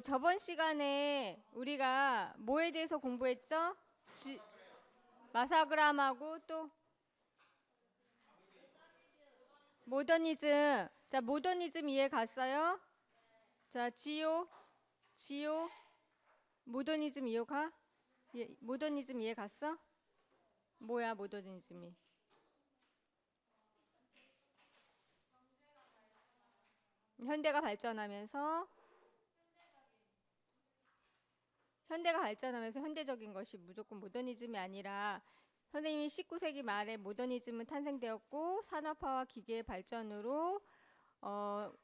저번 시간에 우리가 뭐에 대해서 공부했죠? 마사그람하고 또 모더니즘. 자, 모더니즘 이해 갔어요? 자, 지효, 모더니즘 이해 가? 예, 모더니즘 이해 갔어? 뭐야, 모더니즘이? 현대가 발전하면서 현대적인 것이 무조건 모더니즘이 아니라 선생님이 19세기 말에 모더니즘은 탄생되었고 산업화와 기계의 발전으로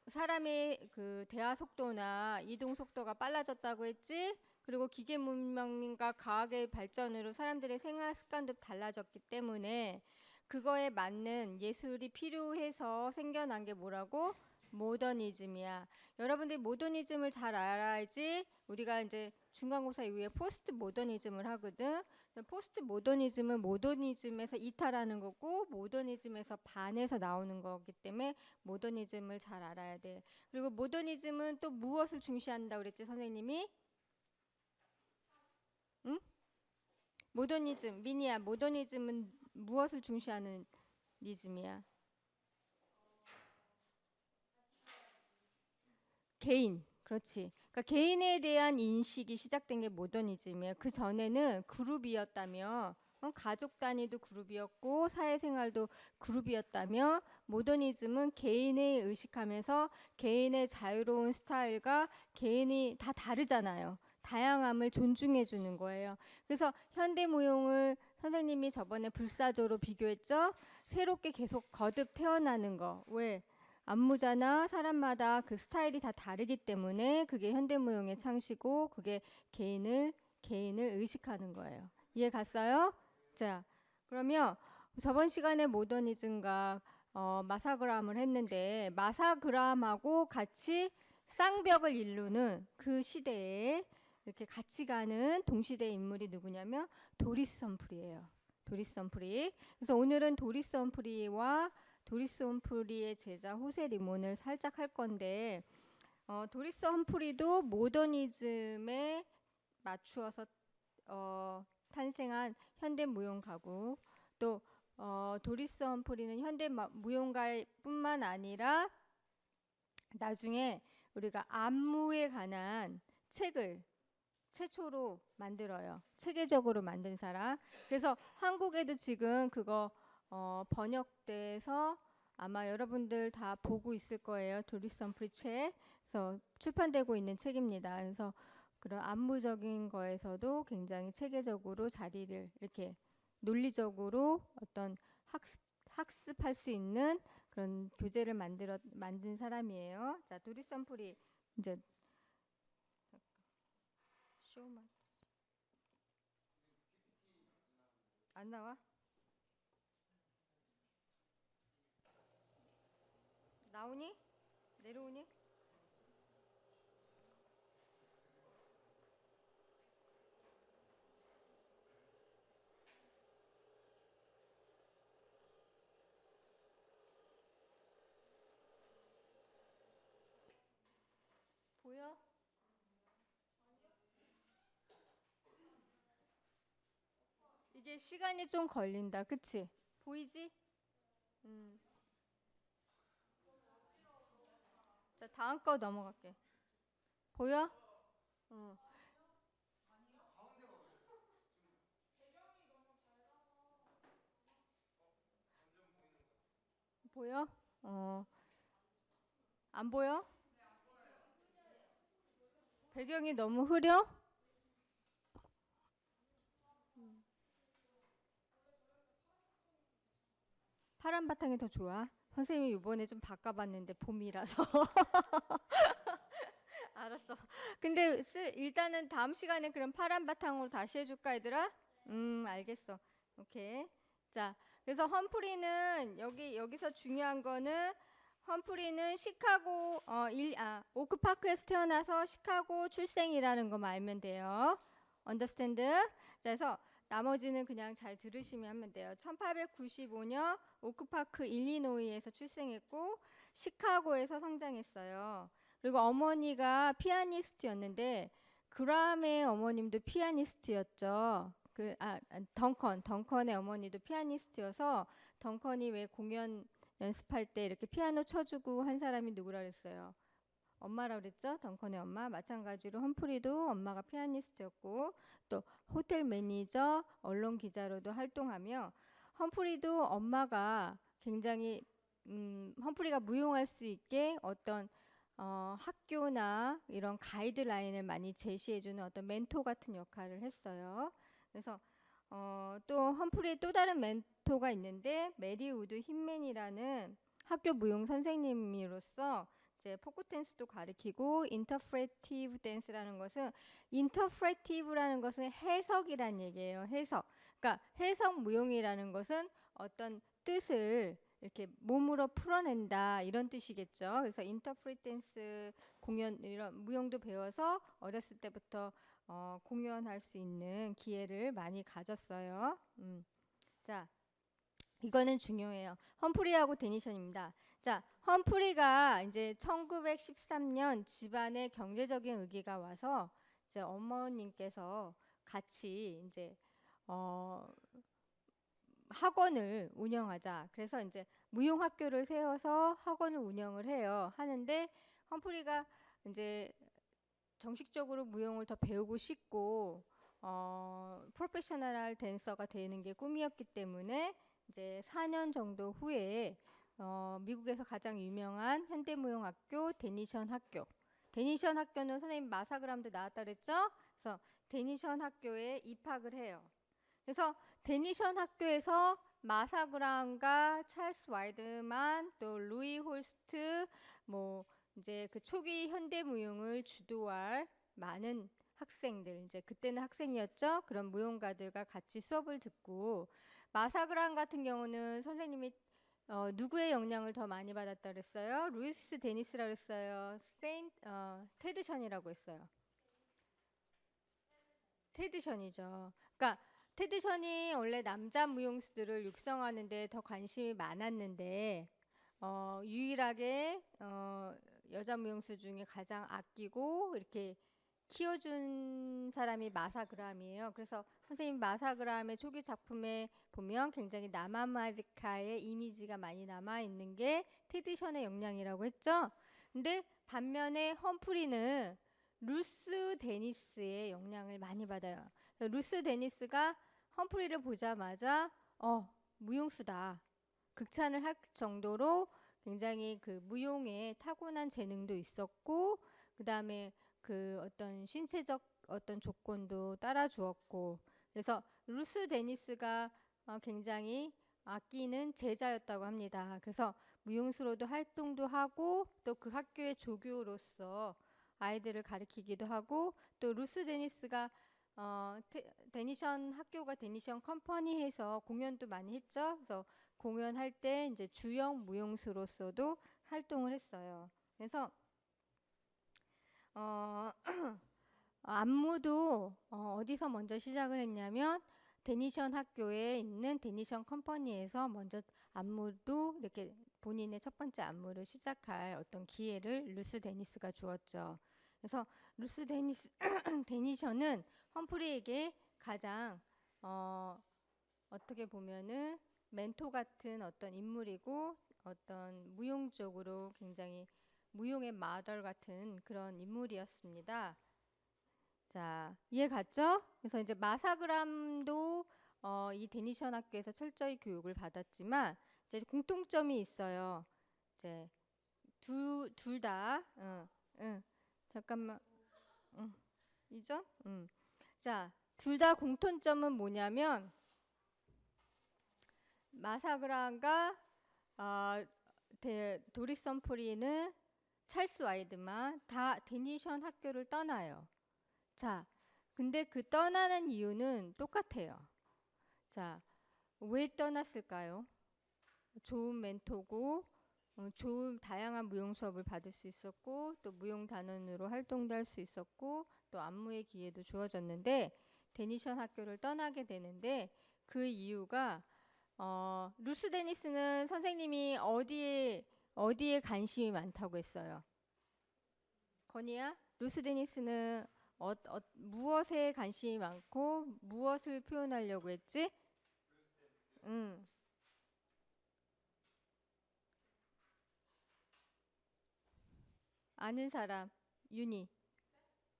사람의 그 대화 속도나 이동 속도가 빨라졌다고 했지. 그리고 기계 문명과 과학의 발전으로 사람들의 생활 습관도 달라졌기 때문에 그거에 맞는 예술이 필요해서 생겨난 게 뭐라고? 모더니즘이야. 여러분들이 모더니즘을 잘 알아야지 우리가 이제 중간고사 이후에 포스트 모더니즘을 하거든. 포스트 모더니즘은 모더니즘에서 이탈하는 거고 모더니즘에서 반해서 나오는 거기 때문에 모더니즘을 잘 알아야 돼. 그리고 모더니즘은 또 무엇을 중시한다고 그랬지 선생님이? 응? 모더니즘, 미니야. 모더니즘은 무엇을 중시하는 니즘이야? 개인. 그렇지. 그러니까 개인에 대한 인식이 시작된 게 모더니즘이에요. 그 전에는 그룹이었다며, 가족 단위도 그룹이었고 사회생활도 그룹이었다며, 모더니즘은 개인을 의식하면서 개인의 자유로운 스타일과 개인이 다 다르잖아요. 다양함을 존중해 주는 거예요. 그래서 현대무용을 선생님이 저번에 불사조로 비교했죠. 새롭게 계속 거듭 태어나는 거. 왜? 안무자나 사람마다 그 스타일이 다 다르기 때문에 그게 현대무용의 창시고 그게 개인을 의식하는 거예요. 이해 갔어요? 자, 그러면 저번 시간에 모더니즘과 마사그람을 했는데 마사그람하고 같이 쌍벽을 이루는 그 시대에 이렇게 같이 가는 동시대 인물이 누구냐면 도리스 험프리예요. 도리스 험프리. 그래서 오늘은 도리스 험프리와 도리스 험프리의 제자 호세 리몬을 살짝 할 건데 도리스 험프리도 모더니즘에 맞추어서 탄생한 현대 무용가고 또 도리스 험프리는 현대 무용가뿐만 아니라 나중에 우리가 안무에 관한 책을 최초로 만들어요. 체계적으로 만든 사람. 그래서 한국에도 지금 그거 번역돼서 아마 여러분들 다 보고 있을 거예요. 도리스 험프리 책. 그래서 출판되고 있는 책입니다. 그래서 그런 안무적인 거에서도 굉장히 체계적으로 자리를 이렇게 논리적으로 어떤 학습할 수 있는 그런 교재를 만든 사람이에요. 자, 도리스 험프리 이제 쇼만 안 나와? 나오니? 내려오니? 보여? 이게 시간이 좀 걸린다. 그치? 보이지? 음. 자, 다음 거 넘어갈게. 보여? 어. 보여? 안 보여? 배경이 너무 흐려? 파란 바탕이 더 좋아? 선생님이 이번에 좀 바꿔봤는데 봄이라서. 알았어. 근데 일단은 다음 시간에 그럼 파란 바탕으로 다시 해줄까, 얘들아? 알겠어. 오케이. 자, 그래서 험프리는 여기서 중요한 거는 험프리는 시카고 오크파크에서 태어나서 시카고 출생이라는 것만 알면 돼요. 언더스탠드? 자, 그래서 나머지는 그냥 잘 들으시면 하면 돼요. 1895년 오크파크 일리노이에서 출생했고 시카고에서 성장했어요. 그리고 어머니가 피아니스트였는데 그람의 어머님도 피아니스트였죠. 덩컨의 어머니도 피아니스트여서 덩컨이 왜 공연 연습할 때 이렇게 피아노 쳐주고 한 사람이 누구라 그랬어요? 엄마라 그랬죠? 덩컨의 엄마. 마찬가지로 험프리도 엄마가 피아니스트였고 또 호텔 매니저, 언론 기자로도 활동하며 험프리도 엄마가 굉장히 험프리가 무용할 수 있게 어떤 학교나 이런 가이드라인을 많이 제시해주는 어떤 멘토 같은 역할을 했어요. 그래서 또 험프리의 또 다른 멘토가 있는데 메리 우드 힌맨이라는 학교 무용 선생님으로서 이제 포크 댄스도 가르치고 인터프레티브 댄스라는 것은 인터프레티브라는 것은 해석이란 얘기예요. 해석. 그러니까 해석 무용이라는 것은 어떤 뜻을 이렇게 몸으로 풀어낸다 이런 뜻이겠죠. 그래서 인터프레트 댄스 공연 이런 무용도 배워서 어렸을 때부터 공연할 수 있는 기회를 많이 가졌어요. 자, 이거는 중요해요. 험프리하고 데니션입니다. 자, 험프리가 이제 1913년 집안에 경제적인 위기가 와서 이제 어머님께서 같이 이제 학원을 운영하자. 그래서 이제 무용학교를 세워서 학원을 운영을 해요. 하는데 험프리가 이제 정식적으로 무용을 더 배우고 싶고 프로페셔널 댄서가 되는 게 꿈이었기 때문에 이제 4년 정도 후에 미국에서 가장 유명한 현대무용학교 데니션 학교. 데니션 학교는 선생님 마사그람도 나왔다 그랬죠? 그래서 데니션 학교에 입학을 해요. 그래서 데니션 학교에서 마사그람과 찰스 와이드만 또 루이 홀스트 뭐 이제 그 초기 현대무용을 주도할 많은 학생들 이제 그때는 학생이었죠. 그런 무용가들과 같이 수업을 듣고 마사그람 같은 경우는 선생님이 누구의 영향을 더 많이 받았다 그랬어요? 루이스 데니스라고 했어요. 테드션이라고 했어요. 테드션이죠. 그러니까 테드션이 원래 남자 무용수들을 육성하는데 더 관심이 많았는데 유일하게 여자 무용수 중에 가장 아끼고 이렇게 키워준 사람이 마사그람이에요. 그래서 선생님 마사그람의 초기 작품에 보면 굉장히 남아메리카의 이미지가 많이 남아 있는 게 테드션의 영향이라고 했죠. 근데 반면에 험프리는 루스 데니스의 영향을 많이 받아요. 루스 데니스가 험프리를 보자마자 무용수다. 극찬을 할 정도로 굉장히 그 무용에 타고난 재능도 있었고 그다음에 그 어떤 신체적 어떤 조건도 따라주었고 그래서 루스 데니스가 굉장히 아끼는 제자였다고 합니다. 그래서 무용수로도 활동도 하고 또 그 학교의 조교로서 아이들을 가르치기도 하고 또 루스 데니스가 데니션 학교가 데니션 컴퍼니에서 공연도 많이 했죠. 그래서 공연할 때 이제 주역 무용수로서도 활동을 했어요. 그래서 안무도 어디서 먼저 시작을 했냐면 데니션 학교에 있는 데니션 컴퍼니에서 먼저 안무도 이렇게 본인의 첫 번째 안무를 시작할 어떤 기회를 루스 데니스가 주었죠. 그래서 루스 데니스 데니션은 험프리에게 가장 어떻게 보면은 멘토 같은 어떤 인물이고 어떤 무용적으로 굉장히 무용의 마덜 같은 그런 인물이었습니다. 자, 이해 갔죠? 그래서 이제 마사그람도 이 데니션 학교에서 철저히 교육을 받았지만 이제 공통점이 있어요. 이제 둘 다, 잠깐만, 이죠? 자, 둘 다 공통점은 뭐냐면 마사그람과 도리스 험프리는 찰스 와이드만 다 데니션 학교를 떠나요. 자, 근데 그 떠나는 이유는 똑같아요. 자, 왜 떠났을까요? 좋은 멘토고 좋은 다양한 무용 수업을 받을 수 있었고 또 무용 단원으로 활동도 할 수 있었고 또 안무의 기회도 주어졌는데 데니션 학교를 떠나게 되는데 그 이유가 루스 데니스는 선생님이 어디에 관심이 많다고 했어요? 건이야? 루스 데니스는 무엇에 관심이 많고 무엇을 표현하려고 했지? 응. 아는 사람, 윤희.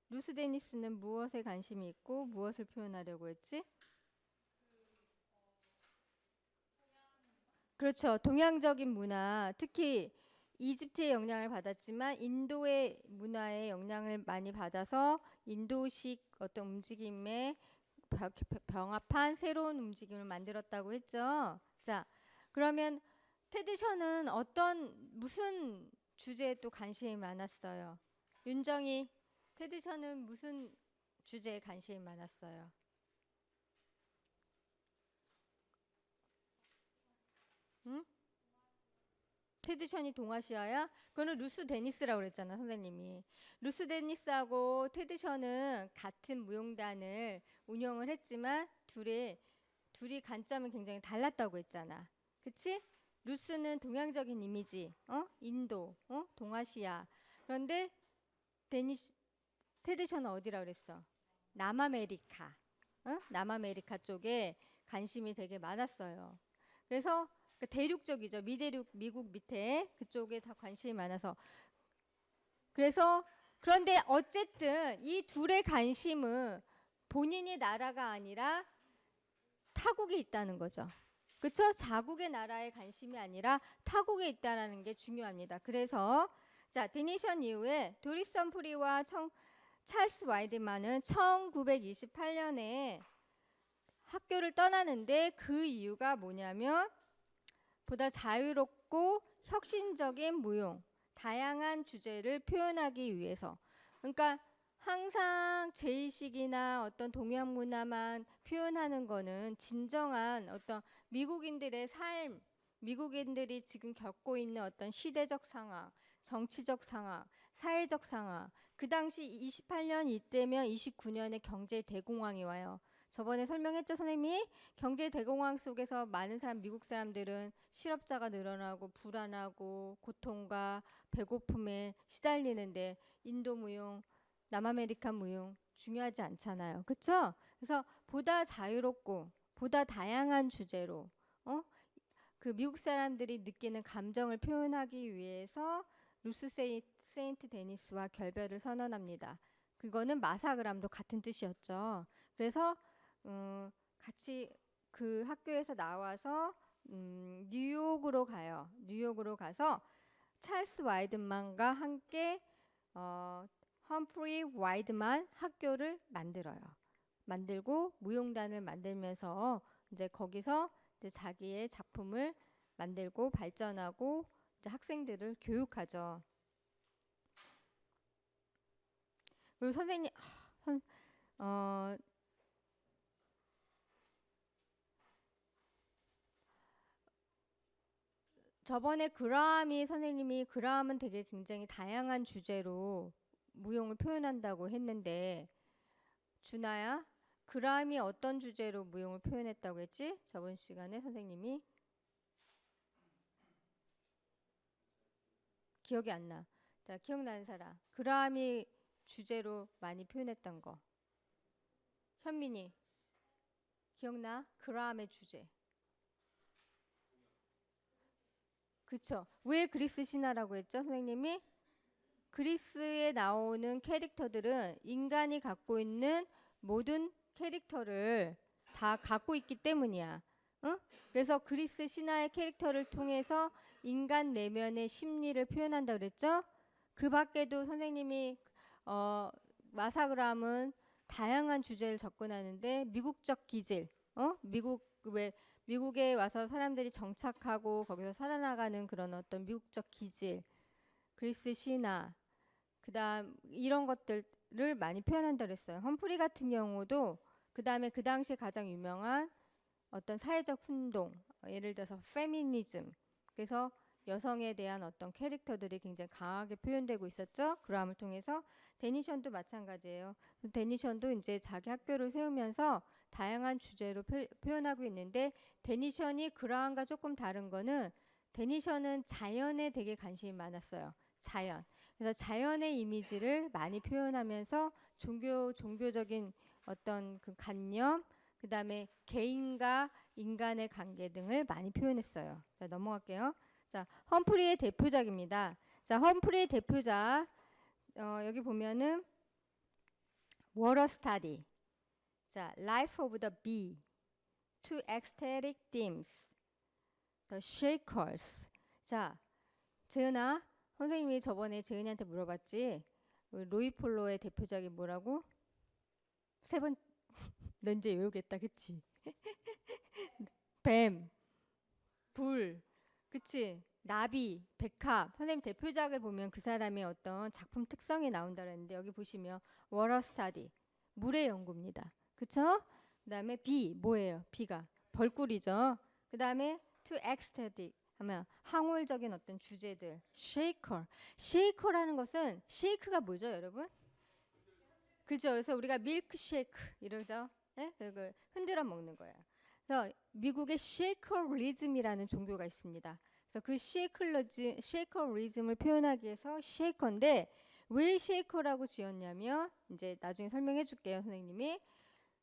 루스 데니스는 무엇에 관심이 있고 무엇을 표현하려고 했지? 그렇죠. 동양적인 문화, 특히 이집트의 영향을 받았지만 인도의 문화의 영향을 많이 받아서 인도식 어떤 움직임에 병합한 새로운 움직임을 만들었다고 했죠. 자, 그러면 테드 션은 무슨 주제에 또 관심이 많았어요? 윤정이, 테드 션은 무슨 주제에 관심이 많았어요? 응? 테드 션이 동아시아야? 그거는 루스 데니스라고 그랬잖아, 선생님이. 루스 데니스하고 테드 션은 같은 무용단을 운영을 했지만 둘이 관점은 굉장히 달랐다고 했잖아. 그치? 루스는 동양적인 이미지, 인도, 동아시아. 그런데 데니시, 테드 션은 어디라 그랬어? 남아메리카, 남아메리카 쪽에 관심이 되게 많았어요. 그래서 그 대륙적이죠. 미대륙, 미국 밑에 그쪽에 다 관심이 많아서. 그래서 그런데 어쨌든 이 둘의 관심은 본인이 나라가 아니라 타국에 있다는 거죠. 그렇죠? 자국의 나라에 관심이 아니라 타국에 있다라는 게 중요합니다. 그래서 자, 데니션 이후에 도리스 험프리와 찰스 와이드만은 1928년에 학교를 떠나는데 그 이유가 뭐냐면 보다 자유롭고 혁신적인 무용, 다양한 주제를 표현하기 위해서. 그러니까 항상 제의식이나 어떤 동양 문화만 표현하는 거는 진정한 어떤 미국인들의 삶, 미국인들이 지금 겪고 있는 어떤 시대적 상황, 정치적 상황, 사회적 상황. 그 당시 28년 이때면 29년에 경제 대공황이 와요. 저번에 설명했죠, 선생님이? 경제 대공황 속에서 많은 미국 사람들은 실업자가 늘어나고 불안하고 고통과 배고픔에 시달리는데 인도 무용, 남아메리카 무용 중요하지 않잖아요. 그렇죠? 그래서 보다 자유롭고 보다 다양한 주제로 그 미국 사람들이 느끼는 감정을 표현하기 위해서 루스 세인트 데니스와 결별을 선언합니다. 그거는 마사그람도 같은 뜻이었죠. 그래서 같이 그 학교에서 나와서 뉴욕으로 가요. 뉴욕으로 가서 찰스 와이드만과 함께 험프리 와이드만 학교를 만들어요. 만들고 무용단을 만들면서 이제 거기서 이제 자기의 작품을 만들고 발전하고 이제 학생들을 교육하죠. 그리고 선생님, 어, 저번에 선생님이 그라함은 되게 굉장히 다양한 주제로 무용을 표현한다고 했는데 준아야, 그라함이 어떤 주제로 무용을 표현했다고 했지? 저번 시간에 선생님이 기억이 안 나. 자, 기억나는 사람. 그라함이 주제로 많이 표현했던 거. 현민이 기억나? 그라함의 주제. 그쵸? 왜 그리스 신화라고 했죠, 선생님이? 그리스에 나오는 캐릭터들은 인간이 갖고 있는 모든 캐릭터를 다 갖고 있기 때문이야. 응? 그래서 그리스 신화의 캐릭터를 통해서 인간 내면의 심리를 표현한다 그랬죠? 그 밖에도 선생님이 마사그람은 다양한 주제를 접근하는데 미국적 기질, 미국에 와서 사람들이 정착하고 거기서 살아나가는 그런 어떤 미국적 기질, 그리스 신화, 그다음 이런 것들을 많이 표현한다 그랬어요. 험프리 같은 경우도 그다음에 그 당시에 가장 유명한 어떤 사회적 운동, 예를 들어서 페미니즘, 그래서 여성에 대한 어떤 캐릭터들이 굉장히 강하게 표현되고 있었죠. 그라함을 통해서 데니션도 마찬가지예요. 데니션도 이제 자기 학교를 세우면서 다양한 주제로 표현하고 있는데 데니션이 그라함과 조금 다른 거는 데니션은 자연에 되게 관심이 많았어요. 자연. 그래서 자연의 이미지를 많이 표현하면서 종교적인 어떤 그 관념, 그 다음에 개인과 인간의 관계 등을 많이 표현했어요. 자, 넘어갈게요. 자, 험프리의 대표작입니다. 자, 험프리의 대표작, 여기 보면은 Water Study, 자, Life of the Bee, Two Ecstatic Themes, The Shakers. 자, 재은아, 선생님이 저번에 재은이한테 물어봤지. 로이 폴로의 대표작이 뭐라고? 세 번, 너 이제 외우겠다, 그치? 뱀, 불, 그치? 나비, 백합. 선생님 대표작을 보면 그 사람의 어떤 작품 특성이 나온다는데 여기 보시면 워터 스타디, 물의 연구입니다. 그쵸? 그 다음에 비, 뭐예요? 비가 벌꿀이죠. 그 다음에 to ecstatic 하면 항월적인 어떤 주제들. shaker, shaker라는 것은 쉐이크가 뭐죠, 여러분? 그죠? 그래서 우리가 밀크쉐이크 이러죠. 네? 그 흔들어 먹는 거예요. 그래서 미국의 쉐이커리즘이라는 종교가 있습니다. 그래서 그 쉐이커리즘을 표현하기 위해서 쉐이커인데 왜 쉐이커라고 지었냐면 이제 나중에 설명해 줄게요, 선생님이.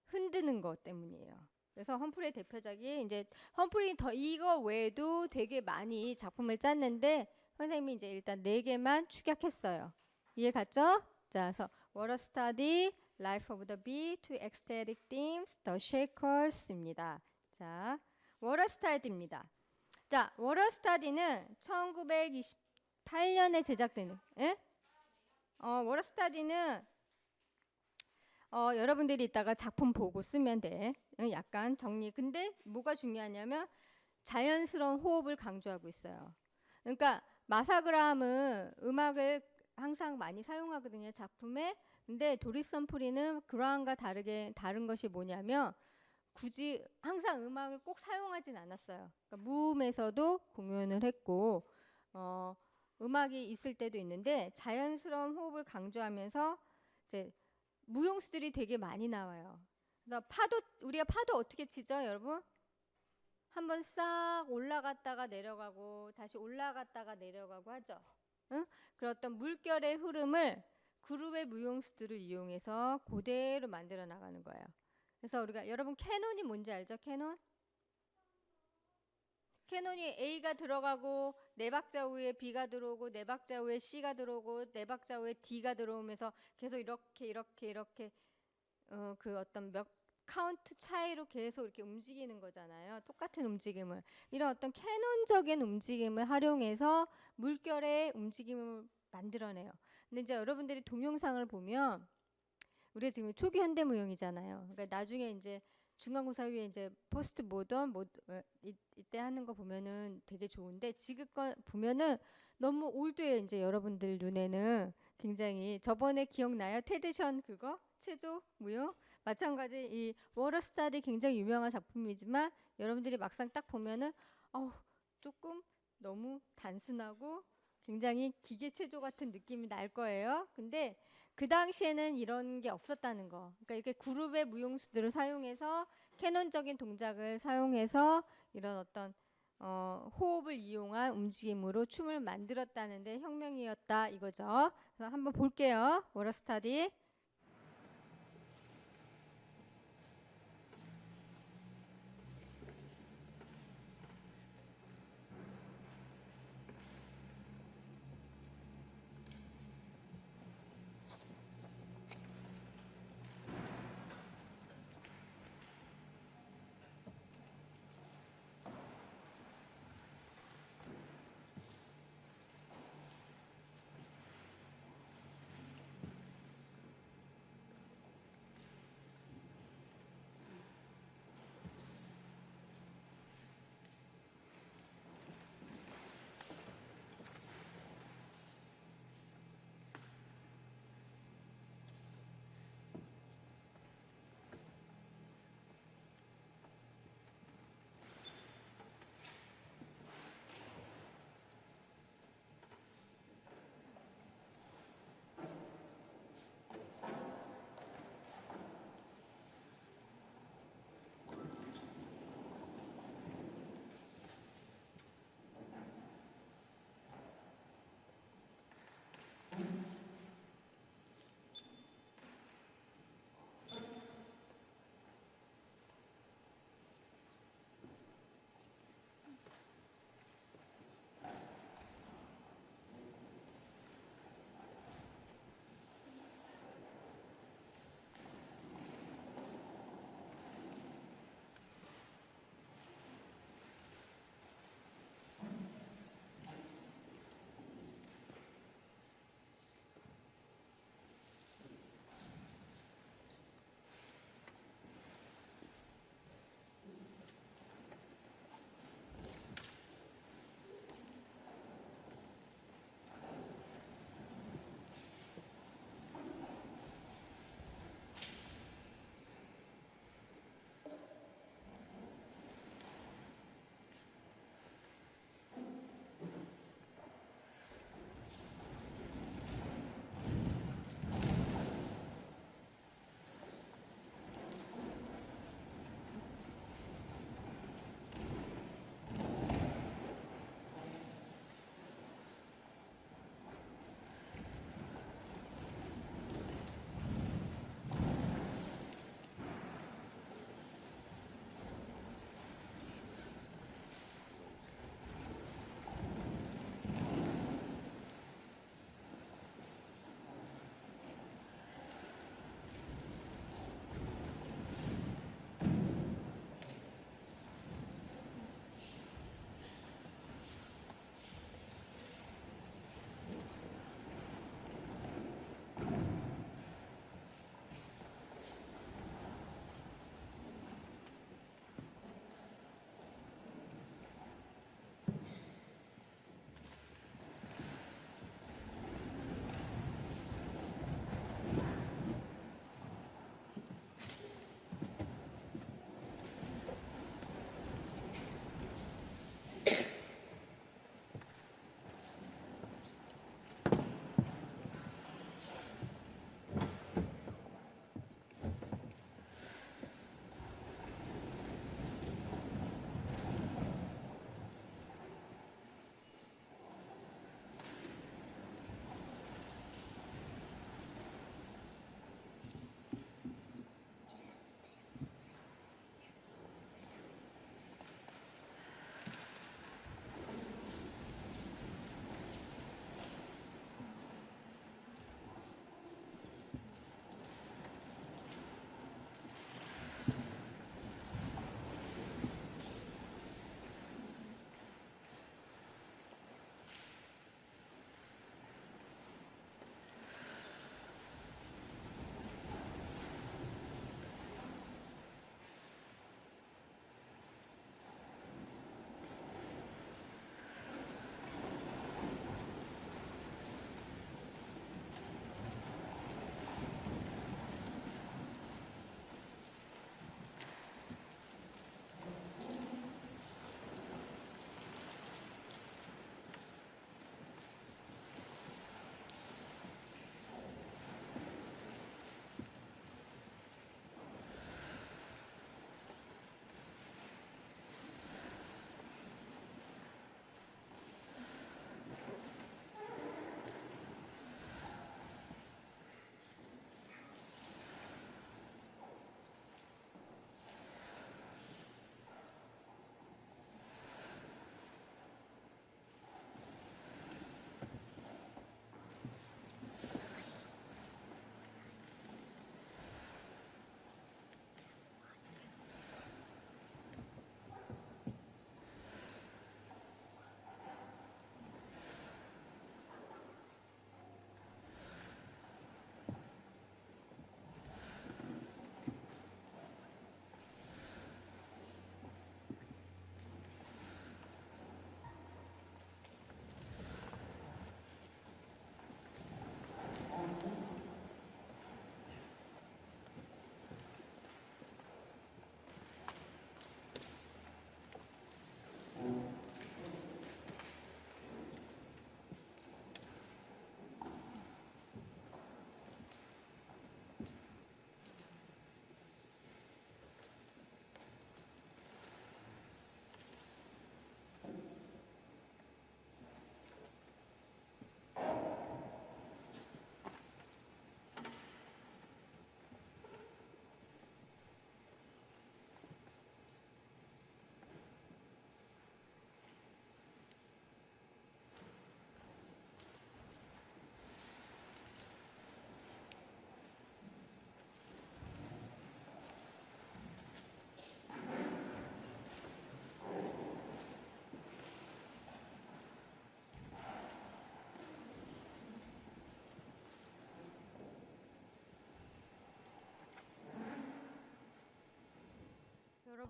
흔드는 것 때문이에요. 그래서 험프리의 대표작이 이제 험프리 더 이거 외에도 되게 많이 작품을 짰는데 선생님이 이제 일단 4개만 축약했어요. 이해 갔죠? 자, 그래서 Water Study, Life of the Bee, Two Ecstatic Themes, The Shakers입니다. 자, Water Study입니다. 자, Water Study는 1928년에 제작되는, 예? Water Study는 여러분들이 이따가 작품 보고 쓰면 돼. 약간 정리. 근데 뭐가 중요하냐면 자연스러운 호흡을 강조하고 있어요. 그러니까 마사그라함은 음악을 항상 많이 사용하거든요, 작품에. 근데 도리스 험프리는 그라함과 다른 것이 뭐냐면 굳이 항상 음악을 꼭 사용하진 않았어요. 그러니까 무음에서도 공연을 했고 음악이 있을 때도 있는데 자연스러운 호흡을 강조하면서 이제 무용수들이 되게 많이 나와요. 그래서 우리가 파도 어떻게 치죠, 여러분? 한번 싹 올라갔다가 내려가고 다시 올라갔다가 내려가고 하죠. 응? 그런 어떤 물결의 흐름을 그룹의 무용수들을 이용해서 그대로 만들어 나가는 거예요. 그래서 우리가 여러분 캐논이 뭔지 알죠? 캐논이 A가 들어가고 4박자 후에 B가 들어오고 4박자 후에 C가 들어오고 4박자 후에 D가 들어오면서 계속 이렇게 그 어떤 몇 카운트 차이로 계속 이렇게 움직이는 거잖아요. 똑같은 움직임을. 이런 어떤 캐논적인 움직임을 활용해서 물결의 움직임을 만들어내요. 근데 이제 여러분들이 동영상을 보면 우리가 지금 초기 현대 무용이잖아요. 그러니까 나중에 이제 중간고사 위에 이제 포스트 모던 이때 하는 거 보면은 되게 좋은데 지금 거 보면은 너무 올드해요. 이제 여러분들 눈에는 굉장히 저번에 기억나요? 테드션 그거 체조 무용 마찬가지 이 워터 스타디 굉장히 유명한 작품이지만 여러분들이 막상 딱 보면은 조금 너무 단순하고 굉장히 기계 체조 같은 느낌이 날 거예요. 근데 그 당시에는 이런 게 없었다는 거. 그러니까 이렇게 그룹의 무용수들을 사용해서 캐논적인 동작을 사용해서 이런 어떤 호흡을 이용한 움직임으로 춤을 만들었다는데 혁명이었다 이거죠. 그래서 한번 볼게요. 워터 스타디.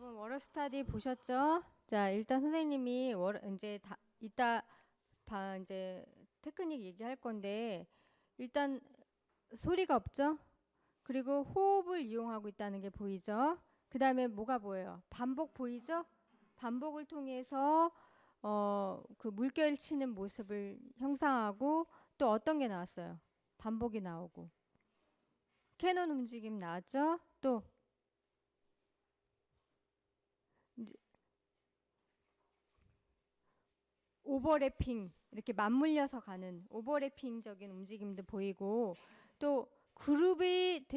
워럴 스터디 보셨죠? 자, 일단 선생님이 이제 이따 이제 테크닉 얘기할 건데 일단 소리가 없죠? 그리고 호흡을 이용하고 있다는 게 보이죠? 그 다음에 뭐가 보여요? 반복 보이죠? 반복을 통해서 그 물결 치는 모습을 형상하고 또 어떤 게 나왔어요? 반복이 나오고 캐논 움직임 나왔죠? 또 이제 오버래핑 이렇게 맞물려서 가는 오버래핑적인 움직임도 보이고 또 그룹이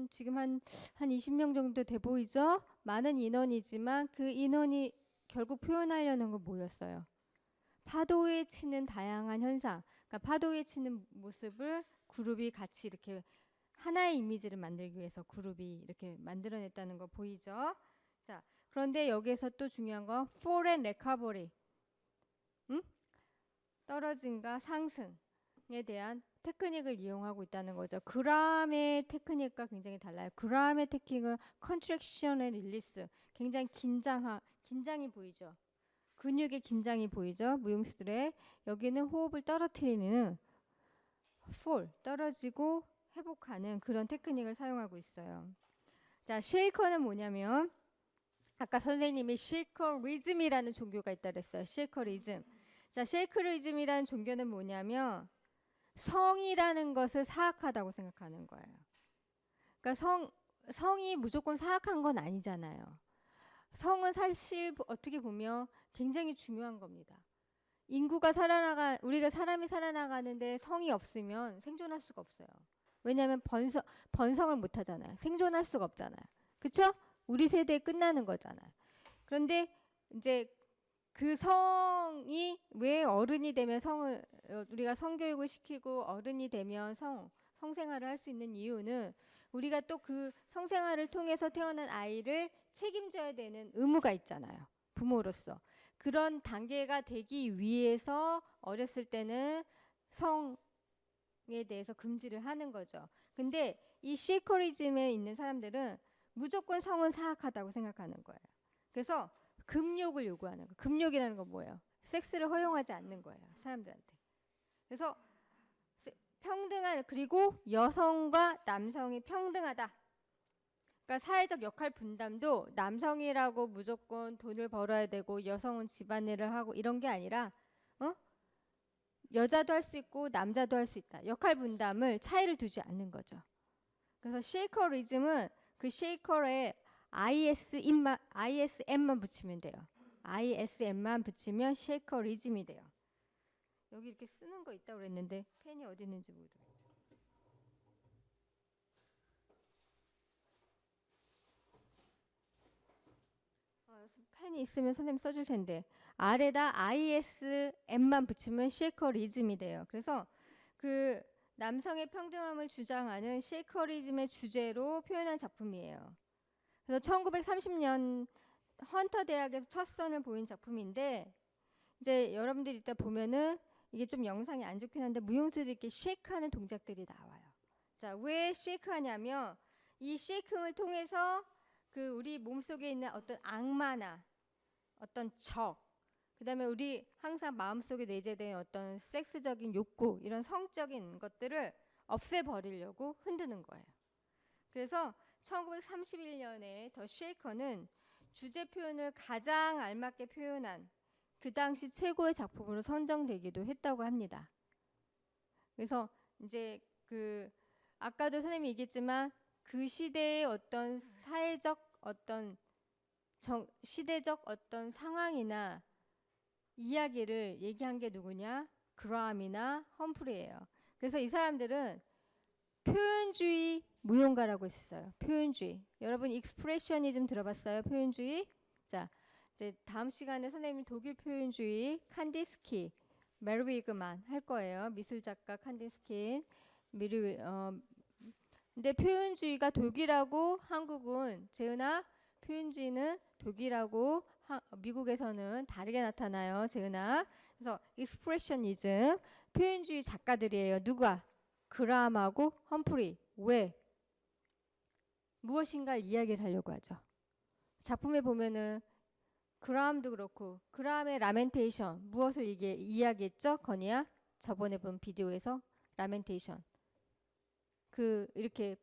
지금 한 20명 정도 돼 보이죠? 많은 인원이지만 그 인원이 결국 표현하려는 건 뭐였어요? 파도에 치는 다양한 현상, 그러니까 파도에 치는 모습을 그룹이 같이 이렇게 하나의 이미지를 만들기 위해서 그룹이 이렇게 만들어냈다는 거 보이죠? 자, 그런데 여기에서 또 중요한 건 fall and recovery, 떨어짐과 상승에 대한 테크닉을 이용하고 있다는 거죠. 그람의 테크닉과 굉장히 달라요. 그람의 테크닉은 contraction and release, 굉장히 긴장이 보이죠. 근육의 긴장이 보이죠. 무용수들의 여기는 호흡을 떨어뜨리는 fall, 떨어지고 회복하는 그런 테크닉을 사용하고 있어요. 자, 쉐이커는 뭐냐면 아까 선생님이 쉐이커리즘이라는 종교가 있다 그랬어요. 쉐이커리즘. 자, 쉐이커리즘이라는 종교는 뭐냐면 성이라는 것을 사악하다고 생각하는 거예요. 그러니까 성이 무조건 사악한 건 아니잖아요. 성은 사실 어떻게 보면 굉장히 중요한 겁니다. 우리가 사람이 살아나가는데 성이 없으면 생존할 수가 없어요. 왜냐하면 번성을 못 하잖아요. 생존할 수가 없잖아요. 그쵸? 우리 세대에 끝나는 거잖아요. 그런데 이제 그 성이 왜 어른이 되면 우리가 성교육을 시키고 어른이 되면 성생활을 할 수 있는 이유는 우리가 또 그 성생활을 통해서 태어난 아이를 책임져야 되는 의무가 있잖아요. 부모로서. 그런 단계가 되기 위해서 어렸을 때는 성에 대해서 금지를 하는 거죠. 근데 이 시커리즘에 있는 사람들은 무조건 성은 사악하다고 생각하는 거예요. 그래서 금욕을 요구하는 거예요. 금욕이라는 건 뭐예요? 섹스를 허용하지 않는 거예요. 사람들한테. 그래서 그리고 여성과 남성이 평등하다. 그러니까 사회적 역할 분담도 남성이라고 무조건 돈을 벌어야 되고 여성은 집안일을 하고 이런 게 아니라 여자도 할 수 있고 남자도 할 수 있다. 역할 분담을 차이를 두지 않는 거죠. 그래서 쉐이커리즘은 그 쉐이커에 ISM만 붙이면 돼요. ISM만 붙이면 쉐이커리즘이 돼요. 여기 이렇게 쓰는 거 있다고 그랬는데 펜이 어디 있는지 모르겠어요. 펜이 있으면 선생님 써줄 텐데 아래다 ISM만 붙이면 쉐이커리즘이 돼요. 그래서 그 남성의 평등함을 주장하는 쉐이커리즘의 주제로 표현한 작품이에요. 그래서 1930년 헌터 대학에서 첫 선을 보인 작품인데 이제 여러분들이 이따 보면은 이게 좀 영상이 안 좋긴 한데 무용수들이 이렇게 쉐이크하는 동작들이 나와요. 자, 왜 쉐이크하냐면 이 쉐이킹을 통해서 그 우리 몸속에 있는 어떤 악마나 어떤 그다음에 우리 항상 마음속에 내재된 어떤 섹스적인 욕구, 이런 성적인 것들을 없애버리려고 흔드는 거예요. 그래서 1931년에 더 쉐이커는 주제 표현을 가장 알맞게 표현한 그 당시 최고의 작품으로 선정되기도 했다고 합니다. 그래서 이제 아까도 선생님이 얘기했지만 그 시대의 어떤 사회적 어떤 시대적 어떤 상황이나 이야기를 얘기한 게 누구냐? 그라함이나 험프리예요. 그래서 이 사람들은 표현주의 무용가라고 했어요. 표현주의. 여러분 익스프레셔니즘 들어봤어요? 표현주의? 자, 이제 다음 시간에 선생님이 독일 표현주의 칸디스키, 메르위그만 할 거예요. 미술 작가 칸디스키, 근데 표현주의가 독일하고 한국은 재은아, 표현주의는 독일하고 미국에서는 다르게 나타나요. 재은아. 그래서 익스프레셔니즘 표현주의 작가들이에요. 누가? 그라함하고 험프리. 왜? 무엇인가를 이야기를 하려고 하죠. 작품에 보면은 그라함도 그렇고 그라함의 라멘테이션 무엇을 이게 이야기했죠? 건이야? 저번에 본 비디오에서 라멘테이션 그 이렇게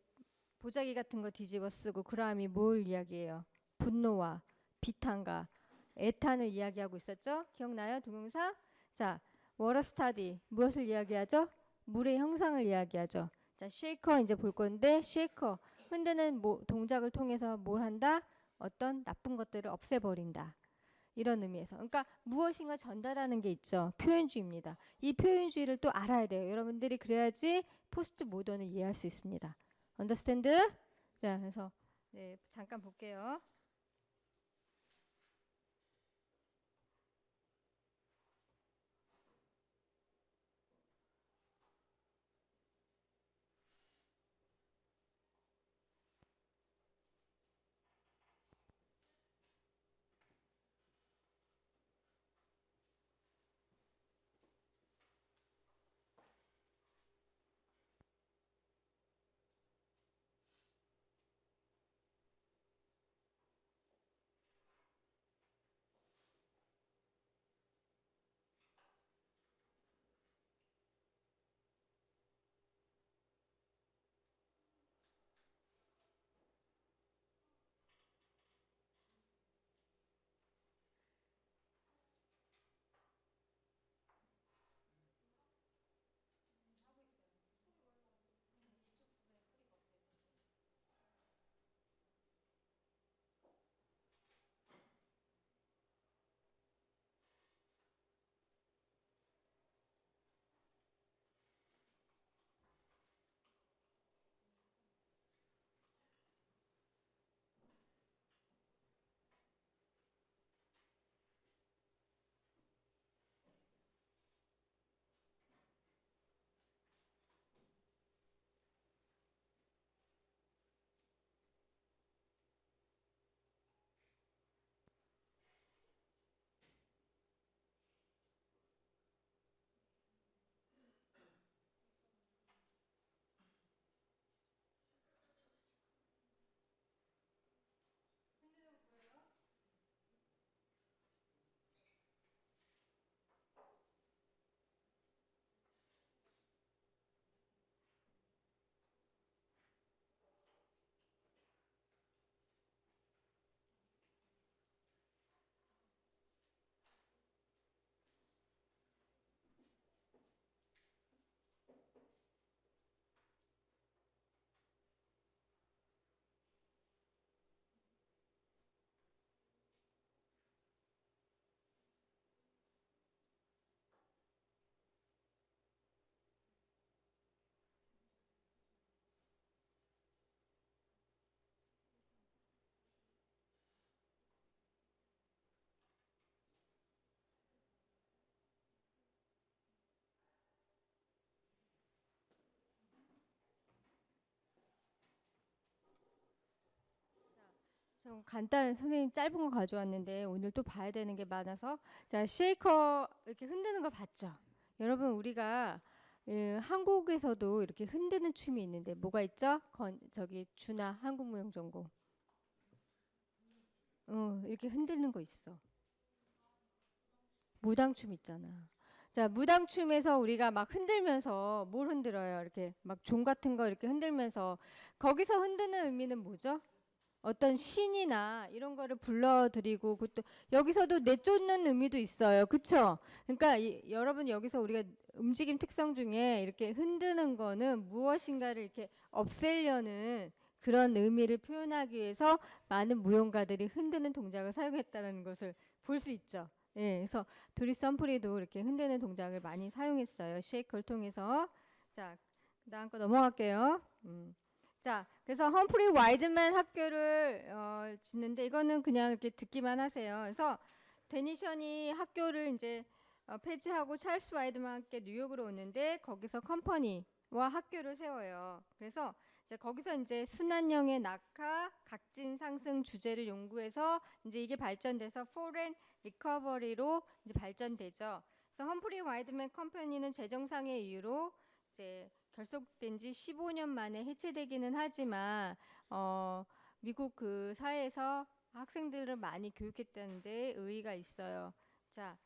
보자기 같은 거 뒤집어 쓰고 그라함이 뭘 이야기해요? 분노와 비탄과 애탄을 이야기하고 있었죠? 기억나요? 동영상? 자, 워터 스타디 무엇을 이야기하죠? 물의 형상을 이야기하죠. 자, 쉐이커 이제 볼 건데 쉐이커 흔드는 동작을 통해서 뭘 한다? 어떤 나쁜 것들을 없애버린다. 이런 의미에서. 그러니까 무엇인가 전달하는 게 있죠. 표현주의입니다. 이 표현주의를 또 알아야 돼요. 여러분들이 그래야지 포스트 모던을 이해할 수 있습니다. 언더스탠드? 자, 그래서 네, 잠깐 볼게요. 좀 간단 선생님 짧은 거 가져왔는데 오늘 또 봐야 되는 게 많아서 자 쉐이커 이렇게 흔드는 거 봤죠? 여러분 우리가 한국에서도 이렇게 흔드는 춤이 있는데 뭐가 있죠? 저기 주나 한국무용전공 이렇게 흔드는 거 있어. 무당춤 있잖아. 자 무당춤에서 우리가 막 흔들면서 뭘 흔들어요? 이렇게 막 종 같은 거 이렇게 흔들면서 거기서 흔드는 의미는 뭐죠? 어떤 신이나 이런 거를 불러드리고 그것도 여기서도 내쫓는 의미도 있어요. 그쵸? 그러니까 여러분 여기서 우리가 움직임 특성 중에 이렇게 흔드는 거는 무엇인가를 이렇게 없애려는 그런 의미를 표현하기 위해서 많은 무용가들이 흔드는 동작을 사용했다는 것을 볼 수 있죠. 예, 그래서 도리스 험프리도 이렇게 흔드는 동작을 많이 사용했어요. 쉐이크를 통해서. 자, 다음 거 넘어갈게요. 자, 그래서 험프리 와이드만 학교를 짓는데 이거는 그냥 이렇게 듣기만 하세요. 그래서 데니션이 학교를 이제 폐지하고 찰스 와이드만 함께 뉴욕으로 오는데 거기서 컴퍼니와 학교를 세워요. 그래서 이제 거기서 이제 순환형의 낙하, 각진 상승 주제를 연구해서 이제 이게 발전돼서 포렌 리커버리로 이제 발전되죠. 그래서 험프리 와이드만 컴퍼니는 재정상의 이유로 이제 결속된 지 15년 만에 해체되기는 하지만 미국 그 사회에서 학생들을 많이 교육했다는 데 의의가 있어요. 자,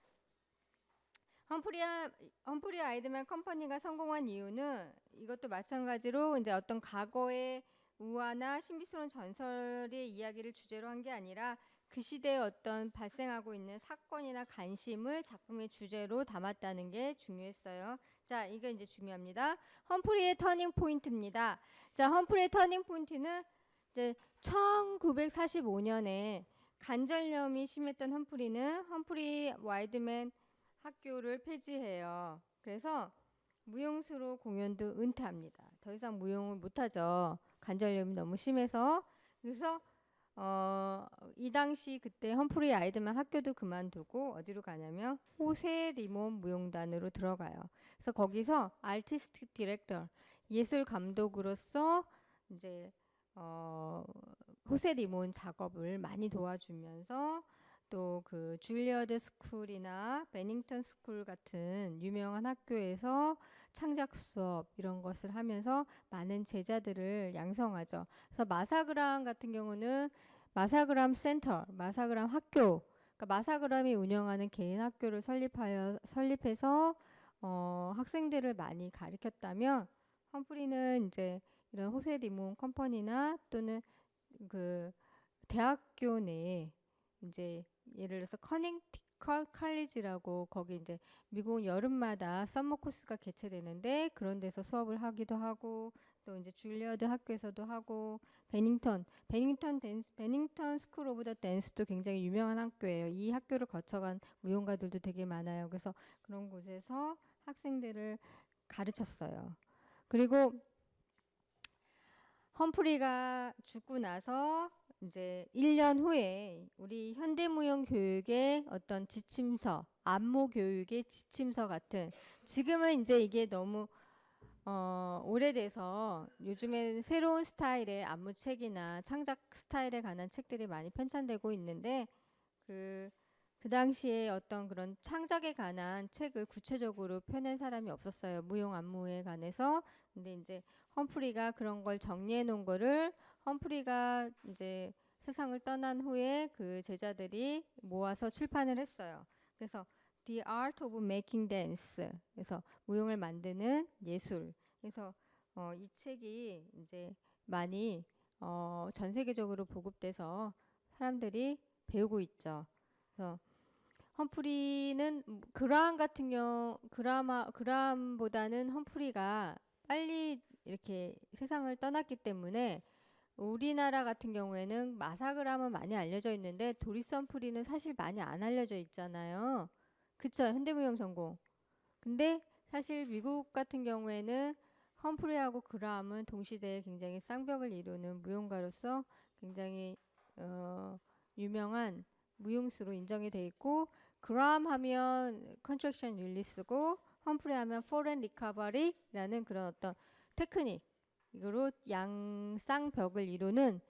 험프리 아이드만 컴퍼니가 성공한 이유는 이것도 마찬가지로 이제 어떤 과거의 우화나 신비스러운 전설의 이야기를 주제로 한 게 아니라 그 시대에 어떤 발생하고 있는 사건이나 관심을 작품의 주제로 담았다는 게 중요했어요. 자, 이거 이제 중요합니다. 험프리의 터닝 포인트입니다. 자, 험프리의 터닝 포인트는 이제 1945년에 관절염이 심했던 험프리는 험프리 와이드맨 학교를 폐지해요. 그래서 무용수로 공연도 은퇴합니다. 더 이상 무용을 못하죠. 관절염이 너무 심해서. 그래서 이 당시 그때 험프리 아이드만 학교도 그만두고 어디로 가냐면 호세 리몬 무용단으로 들어가요. 그래서 거기서 아티스틱 디렉터 예술 감독으로서 이제 호세 리몬 작업을 많이 도와주면서 또 그 줄리어드 스쿨이나 베닝턴 스쿨 같은 유명한 학교에서 창작 수업 이런 것을 하면서 많은 제자들을 양성하죠. 그래서 마사그람 같은 경우는 마사그람 센터, 마사그람 학교, 그러니까 마사그람이 운영하는 개인 학교를 설립해서 학생들을 많이 가르쳤다면 험프리는 이제 이런 호세 리몬 컴퍼니나 또는 그 대학교 내에 이제 예를 들어서 커넥티컷 칼리지라고 거기 이제 미국 여름마다 서머 코스가 개최되는데 그런 데서 수업을 하기도 하고 또 이제 줄리어드 학교에서도 하고 베닝턴 스쿨 오브 더 댄스도 굉장히 유명한 학교예요. 이 학교를 거쳐간 무용가들도 되게 많아요. 그래서 그런 곳에서 학생들을 가르쳤어요. 그리고 험프리가 죽고 나서 이제 1년 후에 우리 현대무용 교육의 어떤 지침서, 안무 교육의 지침서 같은 지금은 이제 이게 너무 오래돼서 요즘에 새로운 스타일의 안무책이나 창작 스타일에 관한 책들이 많이 편찬되고 있는데 그 당시에 어떤 그런 창작에 관한 책을 구체적으로 펴낸 사람이 없었어요. 무용 안무에 관해서. 근데 이제 험프리가 그런 걸 정리해 놓은 거를 험프리가 이제 세상을 떠난 후에 그 제자들이 모아서 출판을 했어요. 그래서 The Art of Making Dance. 그래서 무용을 만드는 예술. 그래서 이 책이 이제 많이 전 세계적으로 보급돼서 사람들이 배우고 있죠. 그래서 험프리는 그라함 같은 경우 그라함보다는 험프리가 빨리 이렇게 세상을 떠났기 때문에 우리나라 같은 경우에는 마사그람은 많이 알려져 있는데 도리스 험프리는 사실 많이 안 알려져 있잖아요. 그쵸? 현대무용 전공. 근데 사실 미국 같은 경우에는 험프리하고 그라함은 동시대에 굉장히 쌍벽을 이루는 무용가로서 굉장히 유명한 무용수로 인정이 돼 있고 그라함 하면 컨트랙션 릴리스고 험프리 하면 포렌 리커버리라는 그런 어떤 테크닉으로 양쌍벽을 이루는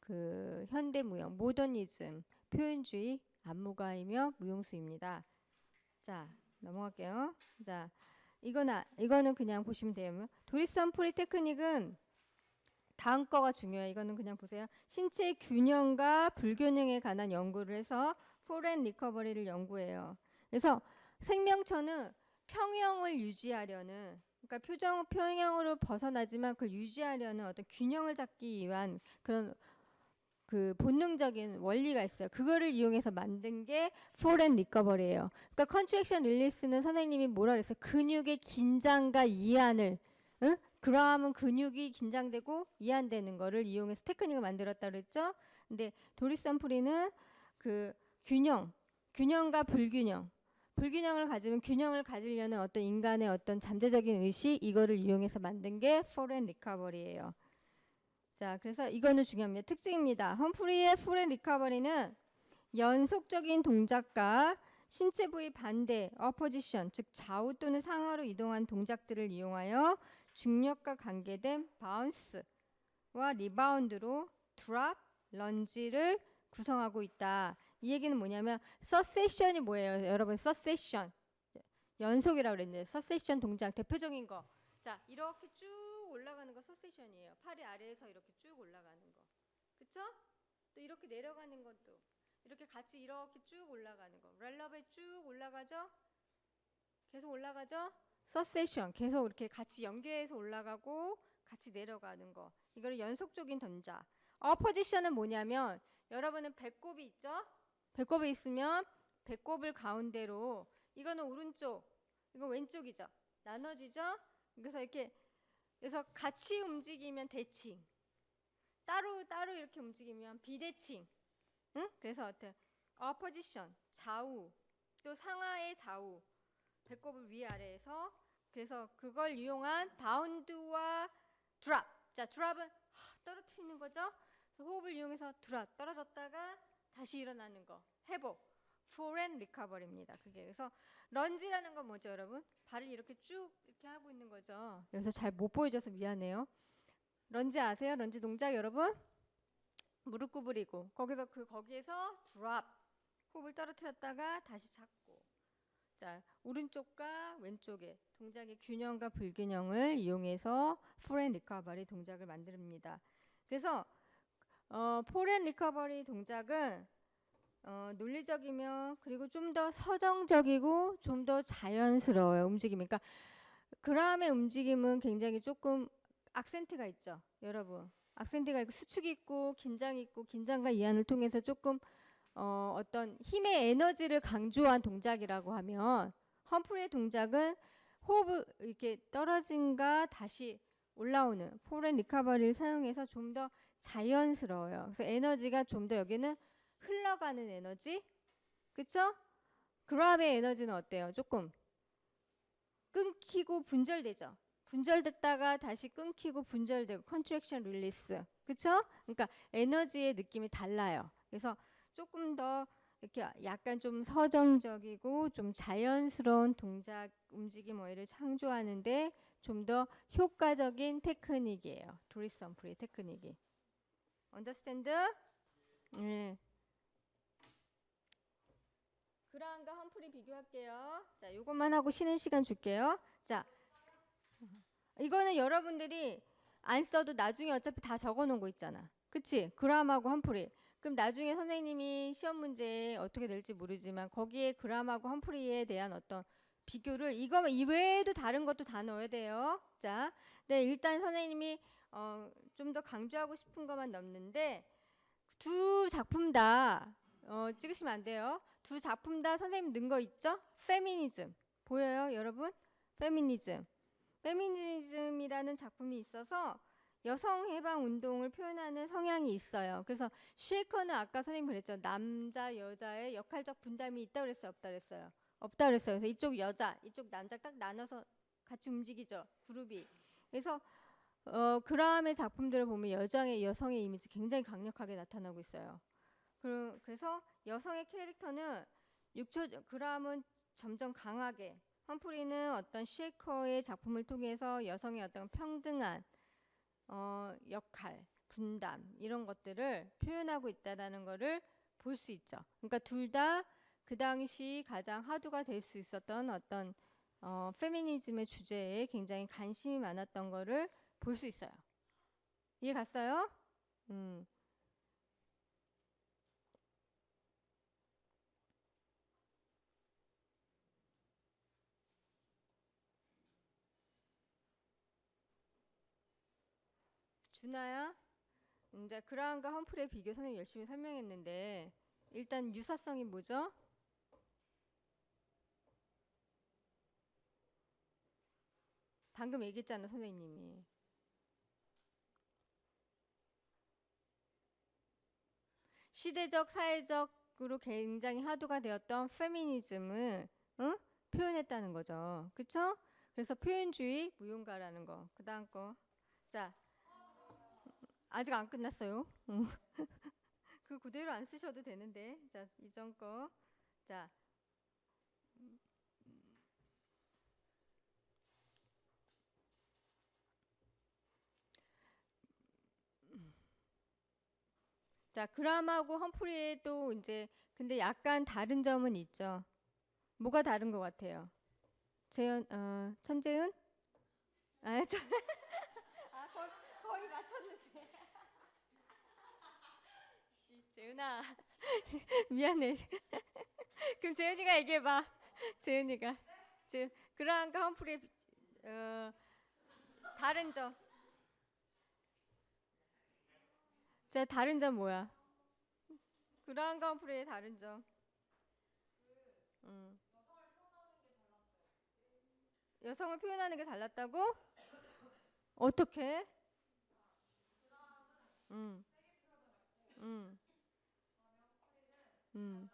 그 현대무용 모더니즘 표현주의 안무가이며 무용수입니다. 자 넘어갈게요. 자 이거는 그냥 보시면 돼요. 도리스 험프리 테크닉은 다음 거가 중요해요. 이거는 그냥 보세요. 신체 균형과 불균형에 관한 연구를 해서 포렌 리커버리를 연구해요. 그래서 생명체는 평형을 유지하려는 그러니까 평형으로 벗어나지만 그걸 유지하려는 어떤 균형을 잡기 위한 그런 그 본능적인 원리가 있어요. 그거를 이용해서 만든 게 포렌 리커버리예요. 그러니까 컨트랙션 릴리스는 선생님이 뭐라 그랬어요? 근육의 긴장과 이완을 그라함은 근육이 긴장되고 이완되는 거를 이용해서 테크닉을 만들었다 그랬죠. 근데 도리스 험프리는 그 균형과 불균형을 가지면 균형을 가지려는 어떤 인간의 어떤 잠재적인 의식 이거를 이용해서 만든 게 포렌 리커버리예요. 자, 그래서 이거는 중요합니다. 특징입니다. 험프리의 포렌 리커버리는 연속적인 동작과 신체 부위 반대, 어포지션, 즉 좌우 또는 상하로 이동한 동작들을 이용하여 중력과 관계된 바운스와 리바운드로 드랍, 런지를 구성하고 있다. 이 얘기는 뭐냐면 서세션이 뭐예요? 여러분 서세션 연속이라고 그랬는데 서세션 동작 대표적인 거. 자 이렇게 쭉 올라가는 거 서세션이에요. 팔이 아래에서 이렇게 쭉 올라가는 거. 그쵸? 또 이렇게 내려가는 것도 이렇게 같이 이렇게 쭉 올라가는 거. 렐러베 쭉 올라가죠? 계속 올라가죠? 서세션 계속 이렇게 같이 연계해서 올라가고 같이 내려가는 거. 이거를 연속적인 동작. 어포지션은 뭐냐면 여러분은 배꼽이 있죠? 배꼽이 있으면 배꼽을 가운데로 이거는 오른쪽, 이거 왼쪽이죠. 나눠지죠? 그래서 같이 움직이면 대칭. 따로 이렇게 움직이면 비대칭. 응? 그래서 어때? 어포지션 좌우 또 상하의 좌우 배꼽을 위아래에서 그래서 그걸 이용한 바운드와 드랍. 자, 드랍은 떨어뜨리는 거죠. 그래서 호흡을 이용해서 드랍 떨어졌다가 다시 일어나는 거. 회복. 포렌 리커버리입니다. 그게 그래서 런지라는 건 뭐죠, 여러분? 발을 이렇게 쭉 이렇게 하고 있는 거죠. 여기서 잘 못 보여줘서 미안해요. 런지 아세요? 런지 동작 여러분? 무릎 구부리고 거기에서 드랍 호흡을 떨어뜨렸다가 다시 잡고 자 오른쪽과 왼쪽의 동작의 균형과 불균형을 이용해서 포렌 리커버리 동작을 만듭니다. 그래서 포렌 리커버리 동작은 논리적이며 그리고 좀 더 서정적이고 좀 더 자연스러워요. 움직임이. 그러니까 그람의 움직임은 굉장히 조금 악센트가 있죠. 여러분. 악센트가 있고 수축이 있고 긴장이 있고 긴장과 이완을 통해서 조금 어떤 힘의 에너지를 강조한 동작이라고 하면 험프리의 동작은 호흡을 이렇게 떨어진가 다시 올라오는 포렌 리커버리를 사용해서 좀 더 자연스러워요. 그래서 에너지가 좀 더 여기는 흘러가는 에너지, 그쵸? 그랍의 에너지는 어때요? 조금 끊기고 분절되죠. 분절됐다가 다시 끊기고 분절되고 컨트랙션 릴리스, 그쵸? 그러니까 에너지의 느낌이 달라요. 그래서 조금 더 이렇게 약간 좀 서정적이고 좀 자연스러운 동작 움직임 어휘를 창조하는데 좀 더 효과적인 테크닉이에요. 도리스 험프리 테크닉이. 언더스탠드? 네. 그라함과 험프리 비교할게요. 자, 이것만 하고 쉬는 시간 줄게요. 자, 이거는 여러분들이 안 써도 나중에 어차피 다 적어놓은 거 있잖아. 그치? 그라함하고 험프리. 그럼 나중에 선생님이 시험 문제에 어떻게 될지 모르지만 거기에 그라함하고 험프리에 대한 어떤 비교를 이거 이외에도 다른 것도 다 넣어야 돼요. 자, 네, 일단 선생님이 좀 더 강조하고 싶은 것만 넣는데 두 작품 다 찍으시면 안 돼요. 두 작품 다 선생님 넣은 거 있죠? 페미니즘 보여요, 여러분? 페미니즘. 페미니즘이라는 작품이 있어서 여성 해방 운동을 표현하는 성향이 있어요. 그래서 쉐이커는 아까 선생님 그랬죠. 남자 여자의 역할적 분담이 있다 그랬어요, 없다 그랬어요? 없다 그랬어요. 그래서 이쪽 여자, 이쪽 남자 딱 나눠서 같이 움직이죠, 그룹이. 그래서 그라함의 작품들을 보면 여성의 이미지 굉장히 강력하게 나타나고 있어요. 그래서 여성의 캐릭터는 그라함은 점점 강하게, 험프리는 어떤 쉐이커의 작품을 통해서 여성의 어떤 평등한 역할, 분담 이런 것들을 표현하고 있다는 것을 볼 수 있죠. 그러니까 둘 다 그 당시 가장 화두가 될 수 있었던 어떤 페미니즘의 주제에 굉장히 관심이 많았던 것을 볼 수 있어요. 이해 갔어요? 준아야? 이제 그라함과 험프리의 비교 선생님 열심히 설명했는데 일단 유사성이 뭐죠? 방금 얘기했잖아 선생님이. 시대적 사회적으로 굉장히 화두가 되었던 페미니즘을 표현했다는 거죠. 그쵸? 그래서 표현주의 무용가라는 거. 그 다음 거. 자, 아직 안 끝났어요. 그 그대로 안 쓰셔도 되는데. 자, 이전 거. 자, 자, 그람하고 험프리의 또 이제 근데 약간 다른 점은 있죠. 뭐가 다른 것 같아요? 천재은? 아, 거의 맞췄는데. 재은아 미안해. 그럼 재은이가 얘기해봐. 재은이가 그라함과 험프리의 다른 점. 자, 다른 점 뭐야? 그라함과 험프리의 다른 점. 음. 여성을 표현하는 게 달랐다고? 어떻게? 음, 음, 음.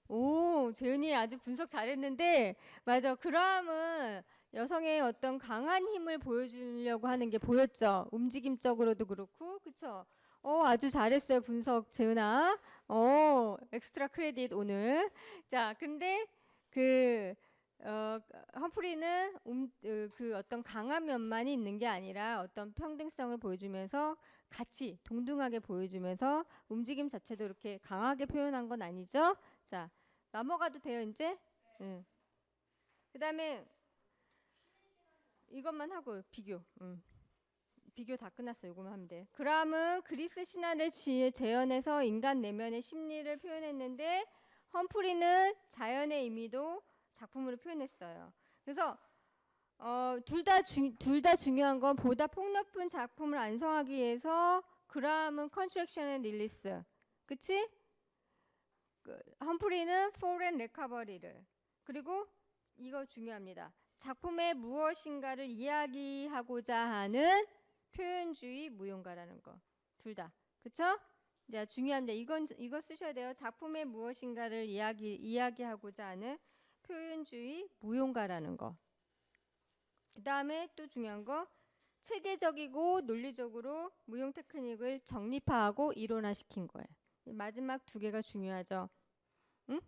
오, 재은이 아주 분석 잘했는데, 맞아. 그라함은 여성의 어떤 강한 힘을 보여주려고 하는 게 보였죠. 움직임적으로도 그렇고, 그쵸? 아주 잘했어요, 분석, 재은아. 엑스트라 크레딧 오늘. 자, 근데 그, 험프리는 그 어떤 강한 면만이 있는 게 아니라 어떤 평등성을 보여주면서 같이 동등하게 보여주면서 움직임 자체도 이렇게 강하게 표현한 건 아니죠? 자, 넘어가도 돼요, 이제? 응. 그다음에 이것만 하고 비교. 비교 다 끝났어. 이거만 하면 돼. 그람은 그리스 신화를 재현해서 인간 내면의 심리를 표현했는데 험프리는 자연의 의미도 작품으로 표현했어요. 그래서 둘 다 중요한 건 보다 폭넓은 작품을 완성하기 위해서 그라함은 컨트랙션 앤 릴리스, 그치? 험프리는 포렌 레카버리를, 그리고 이거 중요합니다. 작품의 무엇인가를 이야기하고자 하는 표현주의 무용가라는 거. 둘 다. 그쵸? 자, 중요합니다. 이거 쓰셔야 돼요. 작품의 무엇인가를 이야기하고자 하는 표현주의 무용가라는 거. 그 다음에 또 중요한 거, 체계적이고 논리적으로 무용 테크닉을 정립화하고 이론화시킨 거예요. 마지막 두 개가 중요하죠. 응?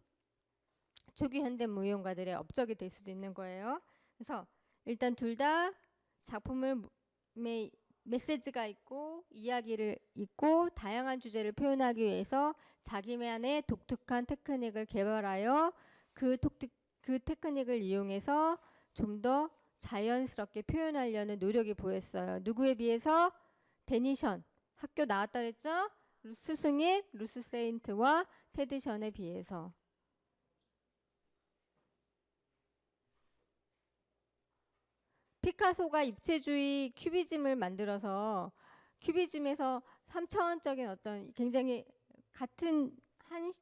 초기 현대 무용가들의 업적이 될 수도 있는 거예요. 그래서 일단 둘 다 작품을 메시지가 있고 이야기를 있고 다양한 주제를 표현하기 위해서 자기만의 독특한 테크닉을 개발하여 그 테크닉을 이용해서 좀 더 자연스럽게 표현하려는 노력이 보였어요. 누구에 비해서? 데니션, 학교 나왔다 그랬죠? 스승인 루스 세인트와 테드 션에 비해서. 피카소가 입체주의 큐비즘을 만들어서 큐비즘에서 3차원적인 어떤 굉장히 같은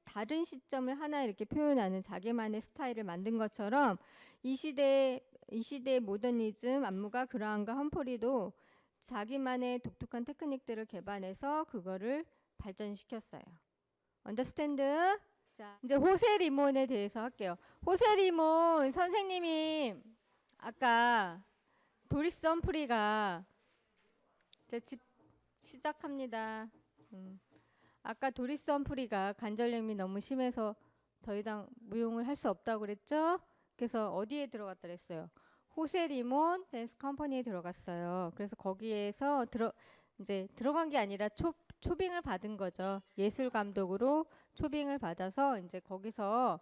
다른 시점을 하나 이렇게 표현하는 자기만의 스타일을 만든 것처럼 이 시대의 모더니즘 안무가 그라함과 험프리도 자기만의 독특한 테크닉들을 개발해서 그거를 발전시켰어요. 언더스탠드? 자, 이제 호세 리몬에 대해서 할게요. 호세 리몬 선생님이 아까 도리스 험프리가 시작합니다. 아까 도리스 험프리가 관절염이 너무 심해서 더 이상 무용을 할 수 없다고 그랬죠? 그래서 어디에 들어갔다 그랬어요? 호세 리몬 댄스 컴퍼니에 들어갔어요. 그래서 거기에서 이제 들어간 게 아니라 초빙을 받은 거죠. 예술 감독으로 초빙을 받아서 이제 거기서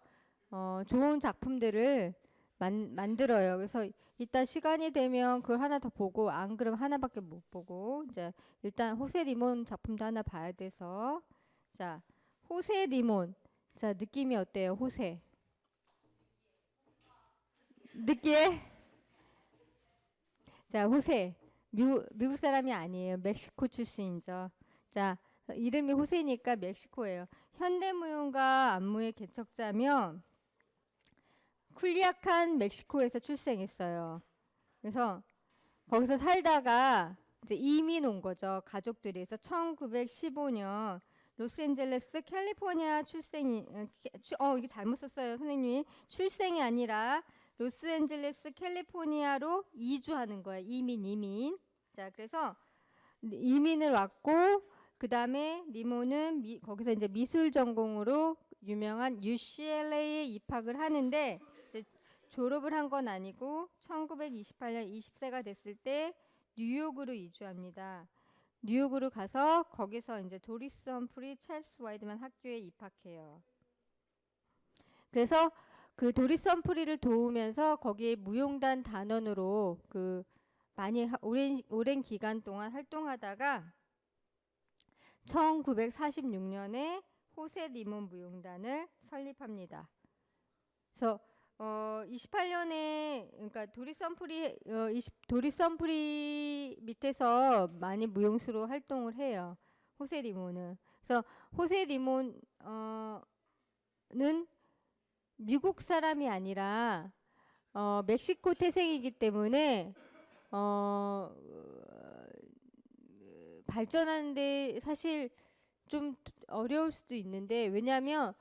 좋은 작품들을 만들어요. 그래서 이따 시간이 되면 그걸 하나 더 보고 안 그러면 하나밖에 못 보고 이제 일단 호세 리몬 작품도 하나 봐야 돼서 자 호세 리몬 자 느낌이 어때요? 호세 느끼해? 자 호세 미국 사람이 아니에요. 멕시코 출신이죠. 자 이름이 호세니까 멕시코예요. 현대무용가 안무의 개척자면 쿨리아칸 멕시코에서 출생했어요. 그래서 거기서 살다가 이제 이민 온 거죠. 가족들이. 그래서 1915년 로스앤젤레스 캘리포니아 이게 잘못 썼어요, 선생님이. 출생이 아니라 로스앤젤레스 캘리포니아로 이주하는 거예요. 이민. 자, 그래서 이민을 왔고 그다음에 리모는 거기서 이제 미술 전공으로 유명한 UCLA에 입학을 하는데 졸업을 한 건 아니고 1928년 20세가 됐을 때 뉴욕으로 이주합니다. 뉴욕으로 가서 거기서 이제 도리스 험프리 찰스 와이드만 학교에 입학해요. 그래서 그 도리스 험프리를 도우면서 거기에 무용단 단원으로 그 많이 오랜 기간 동안 활동하다가 1946년에 호세 리몬 무용단을 설립합니다. 그래서 28년에 그러니까 도리 썸프리 밑에서 많이 무용수로 활동을 해요. 호세 리몬은. 그래서 호세 리몬은 미국 사람이 아니라 멕시코 태생이기 때문에 발전하는데 사실 좀 어려울 수도 있는데, 왜냐하면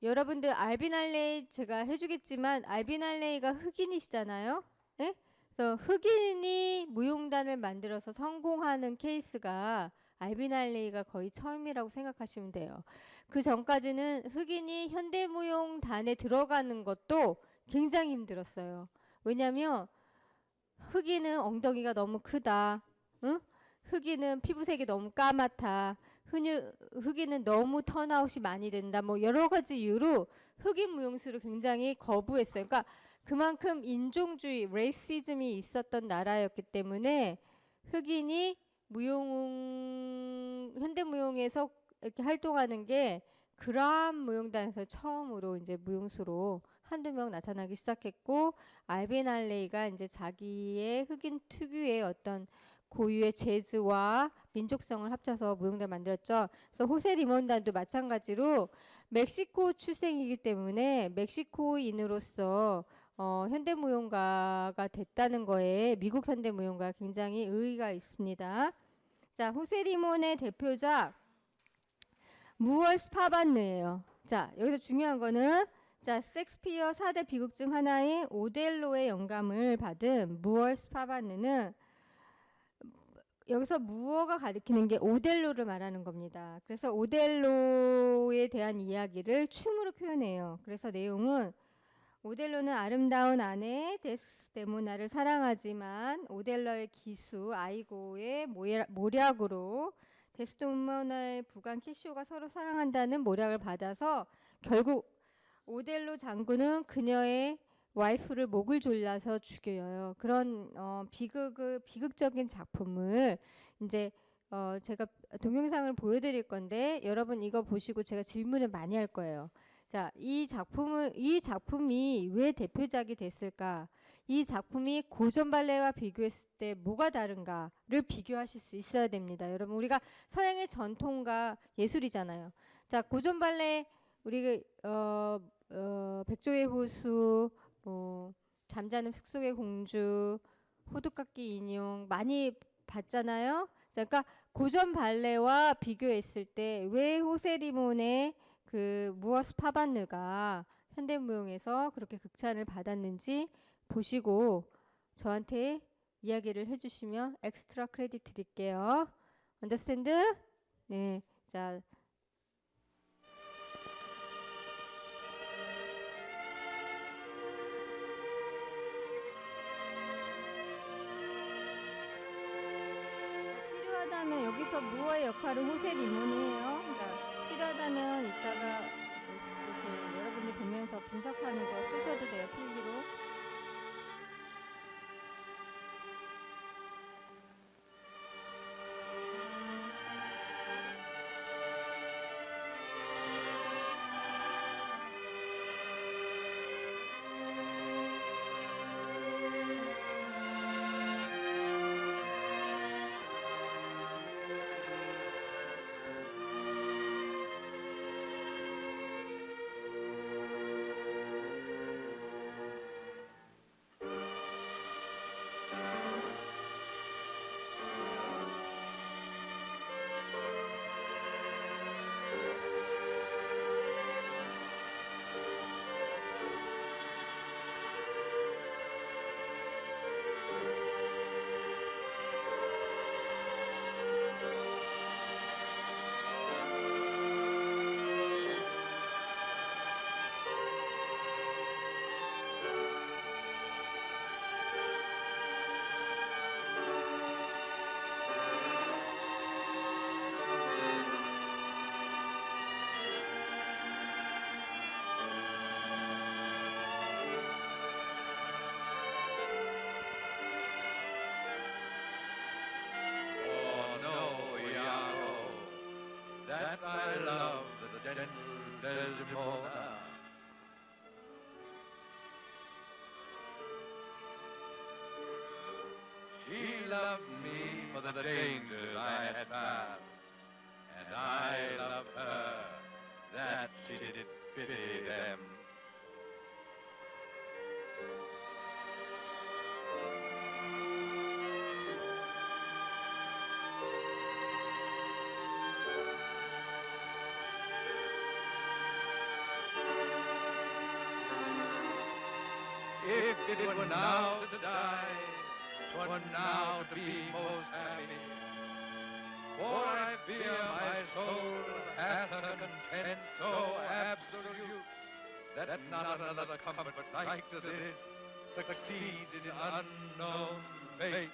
여러분들 알빈 할레이 제가 해주겠지만 알빈 할레이가 흑인이시잖아요. 네? 그래서 흑인이 무용단을 만들어서 성공하는 케이스가 알빈 할레이가 거의 처음이라고 생각하시면 돼요. 그 전까지는 흑인이 현대무용단에 들어가는 것도 굉장히 힘들었어요. 왜냐하면 흑인은 엉덩이가 너무 크다. 응? 흑인은 피부색이 너무 까맣다. 흑인은 너무 턴아웃이 많이 된다. 뭐 여러 가지 이유로 흑인 무용수를 굉장히 거부했어요. 그러니까 그만큼 인종주의, 레이시즘이 있었던 나라였기 때문에 흑인이 현대무용에서 이렇게 활동하는 게 그라함 무용단에서 처음으로 이제 무용수로 한두 명 나타나기 시작했고, 알빈 할레이가 이제 자기의 흑인 특유의 어떤 고유의 재즈와 민족성을 합쳐서 무용단을 만들었죠. 그래서 호세 리몬단도 마찬가지로 멕시코 출생이기 때문에 멕시코인으로서 현대무용가가 됐다는 거에 미국 현대무용가 굉장히 의의가 있습니다. 자, 호세 리몬의 대표작 무얼스 파반느예요. 자, 여기서 중요한 거는 자, 셰익스피어 4대 비극 중 하나인 오델로의 영감을 받은 무얼스 파반느는 여기서 무어가 가리키는 게 오델로를 말하는 겁니다. 그래서 오델로에 대한 이야기를 춤으로 표현해요. 그래서 내용은 오델로는 아름다운 아내 데스데모나를 사랑하지만 오델로의 기수 아이고의 모략으로 데스데모나의 부관 캐시오가 서로 사랑한다는 모략을 받아서 결국 오델로 장군은 그녀의 와이프를 목을 졸라서 죽여요. 그런 비극적인 작품을 이제 제가 동영상을 보여드릴 건데 여러분 이거 보시고 제가 질문을 많이 할 거예요. 자, 이 작품이 왜 대표작이 됐을까? 이 작품이 고전 발레와 비교했을 때 뭐가 다른가를 비교하실 수 있어야 됩니다. 여러분, 우리가 서양의 전통과 예술이잖아요. 자, 고전 발레 우리 백조의 호수, 잠자는 숲속의 공주, 호두깎이 인형 많이 봤잖아요. 자, 그러니까 고전 발레와 비교했을 때 왜 호세 리몬의 그 무어스 파반느가 현대무용에서 그렇게 극찬을 받았는지 보시고 저한테 이야기를 해주시면 엑스트라 크레딧 드릴게요. 언더스탠드? 네. 자, 필요하다면 여기서 무어의 역할을 호세 리몬이 해요. 그러니까 필요하다면 이따가 이렇게 여러분들 보면서 분석하는 거 쓰셔도 돼요. 필기로. loved me for the dangers I had passed, and I loved her that she did pity them. If it were now to die, 'twere now to be most happy. For I fear my soul hath a content so absolute that not another comfort like to this succeeds in unknown fate.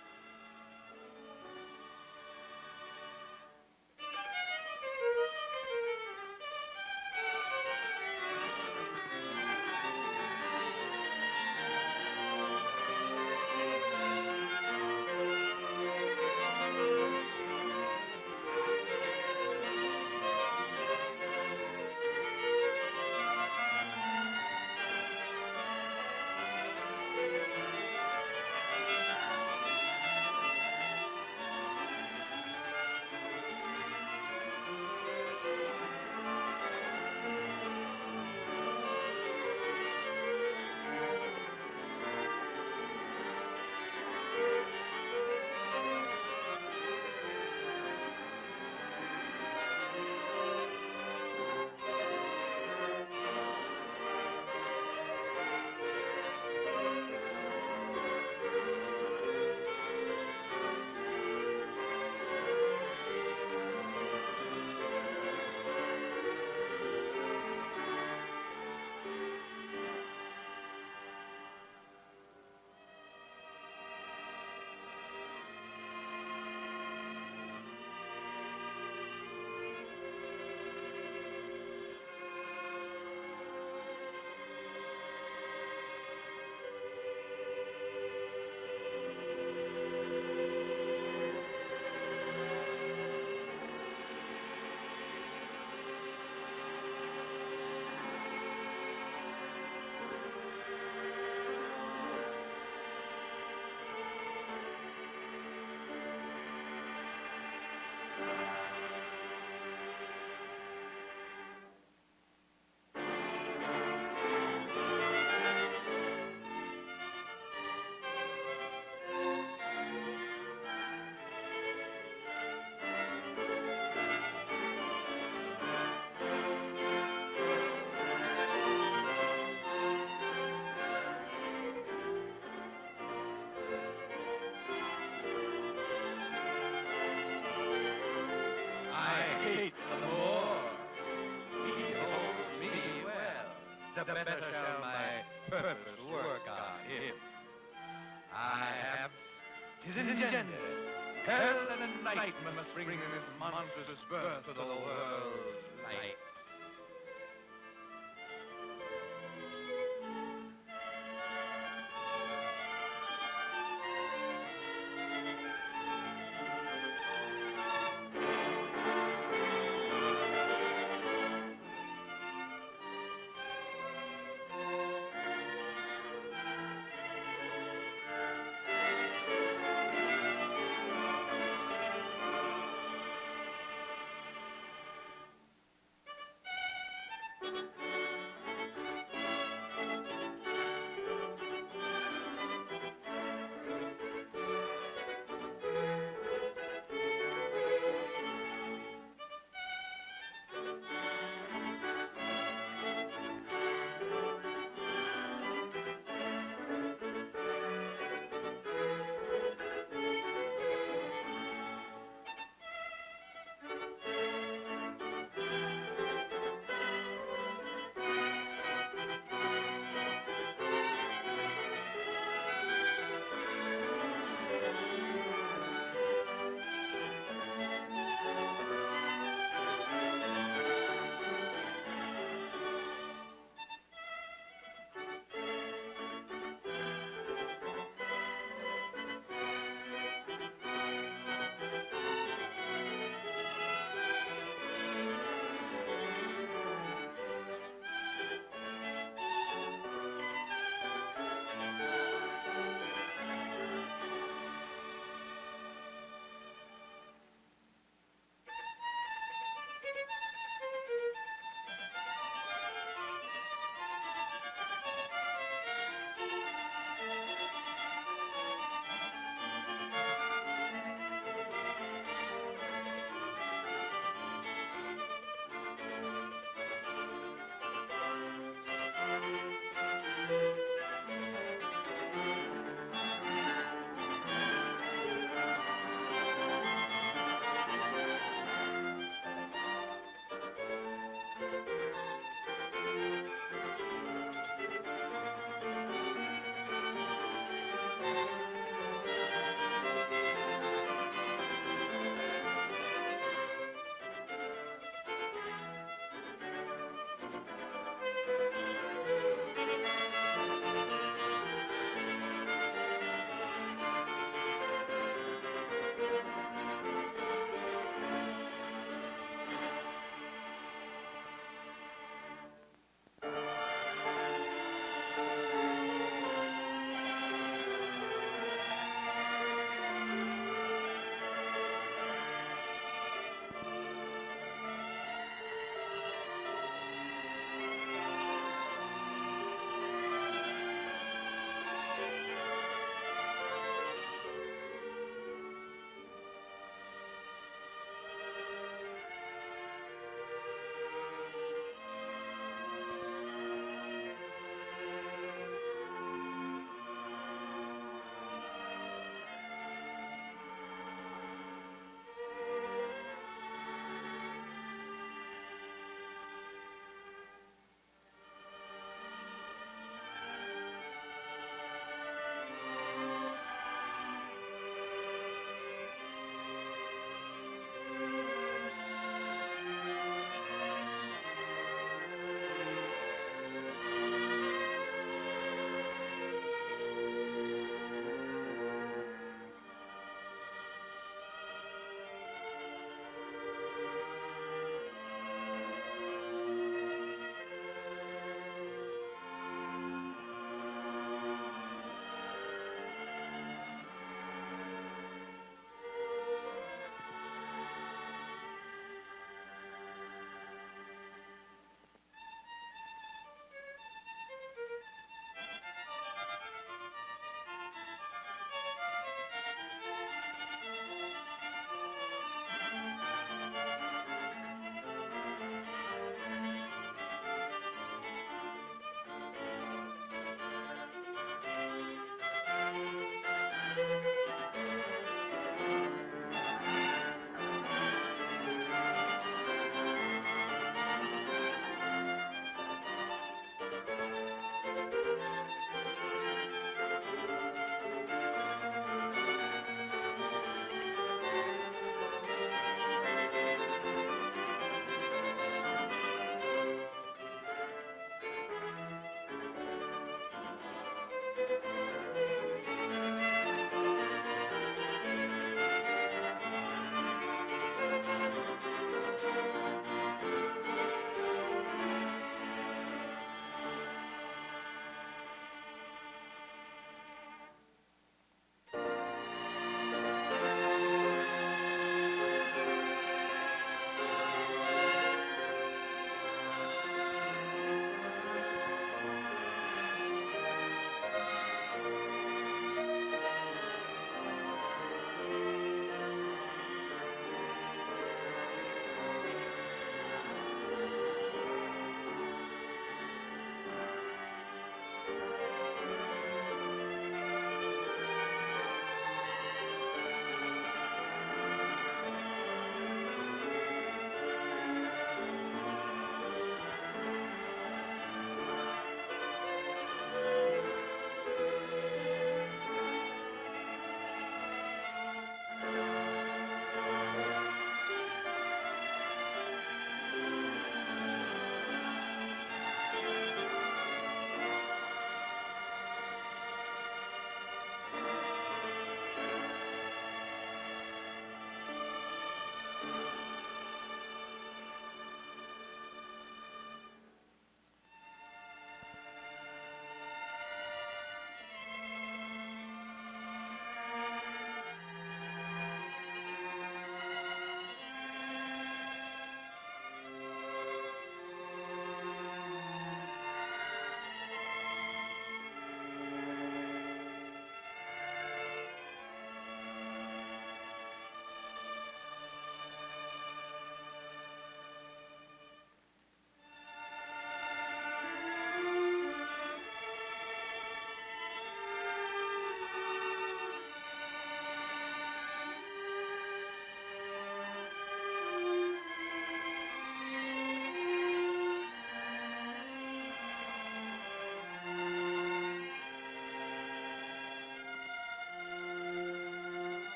The better shall my purpose work on him. I have, 'tis engendered, hell and night must bring this monstrous birth to the world's light.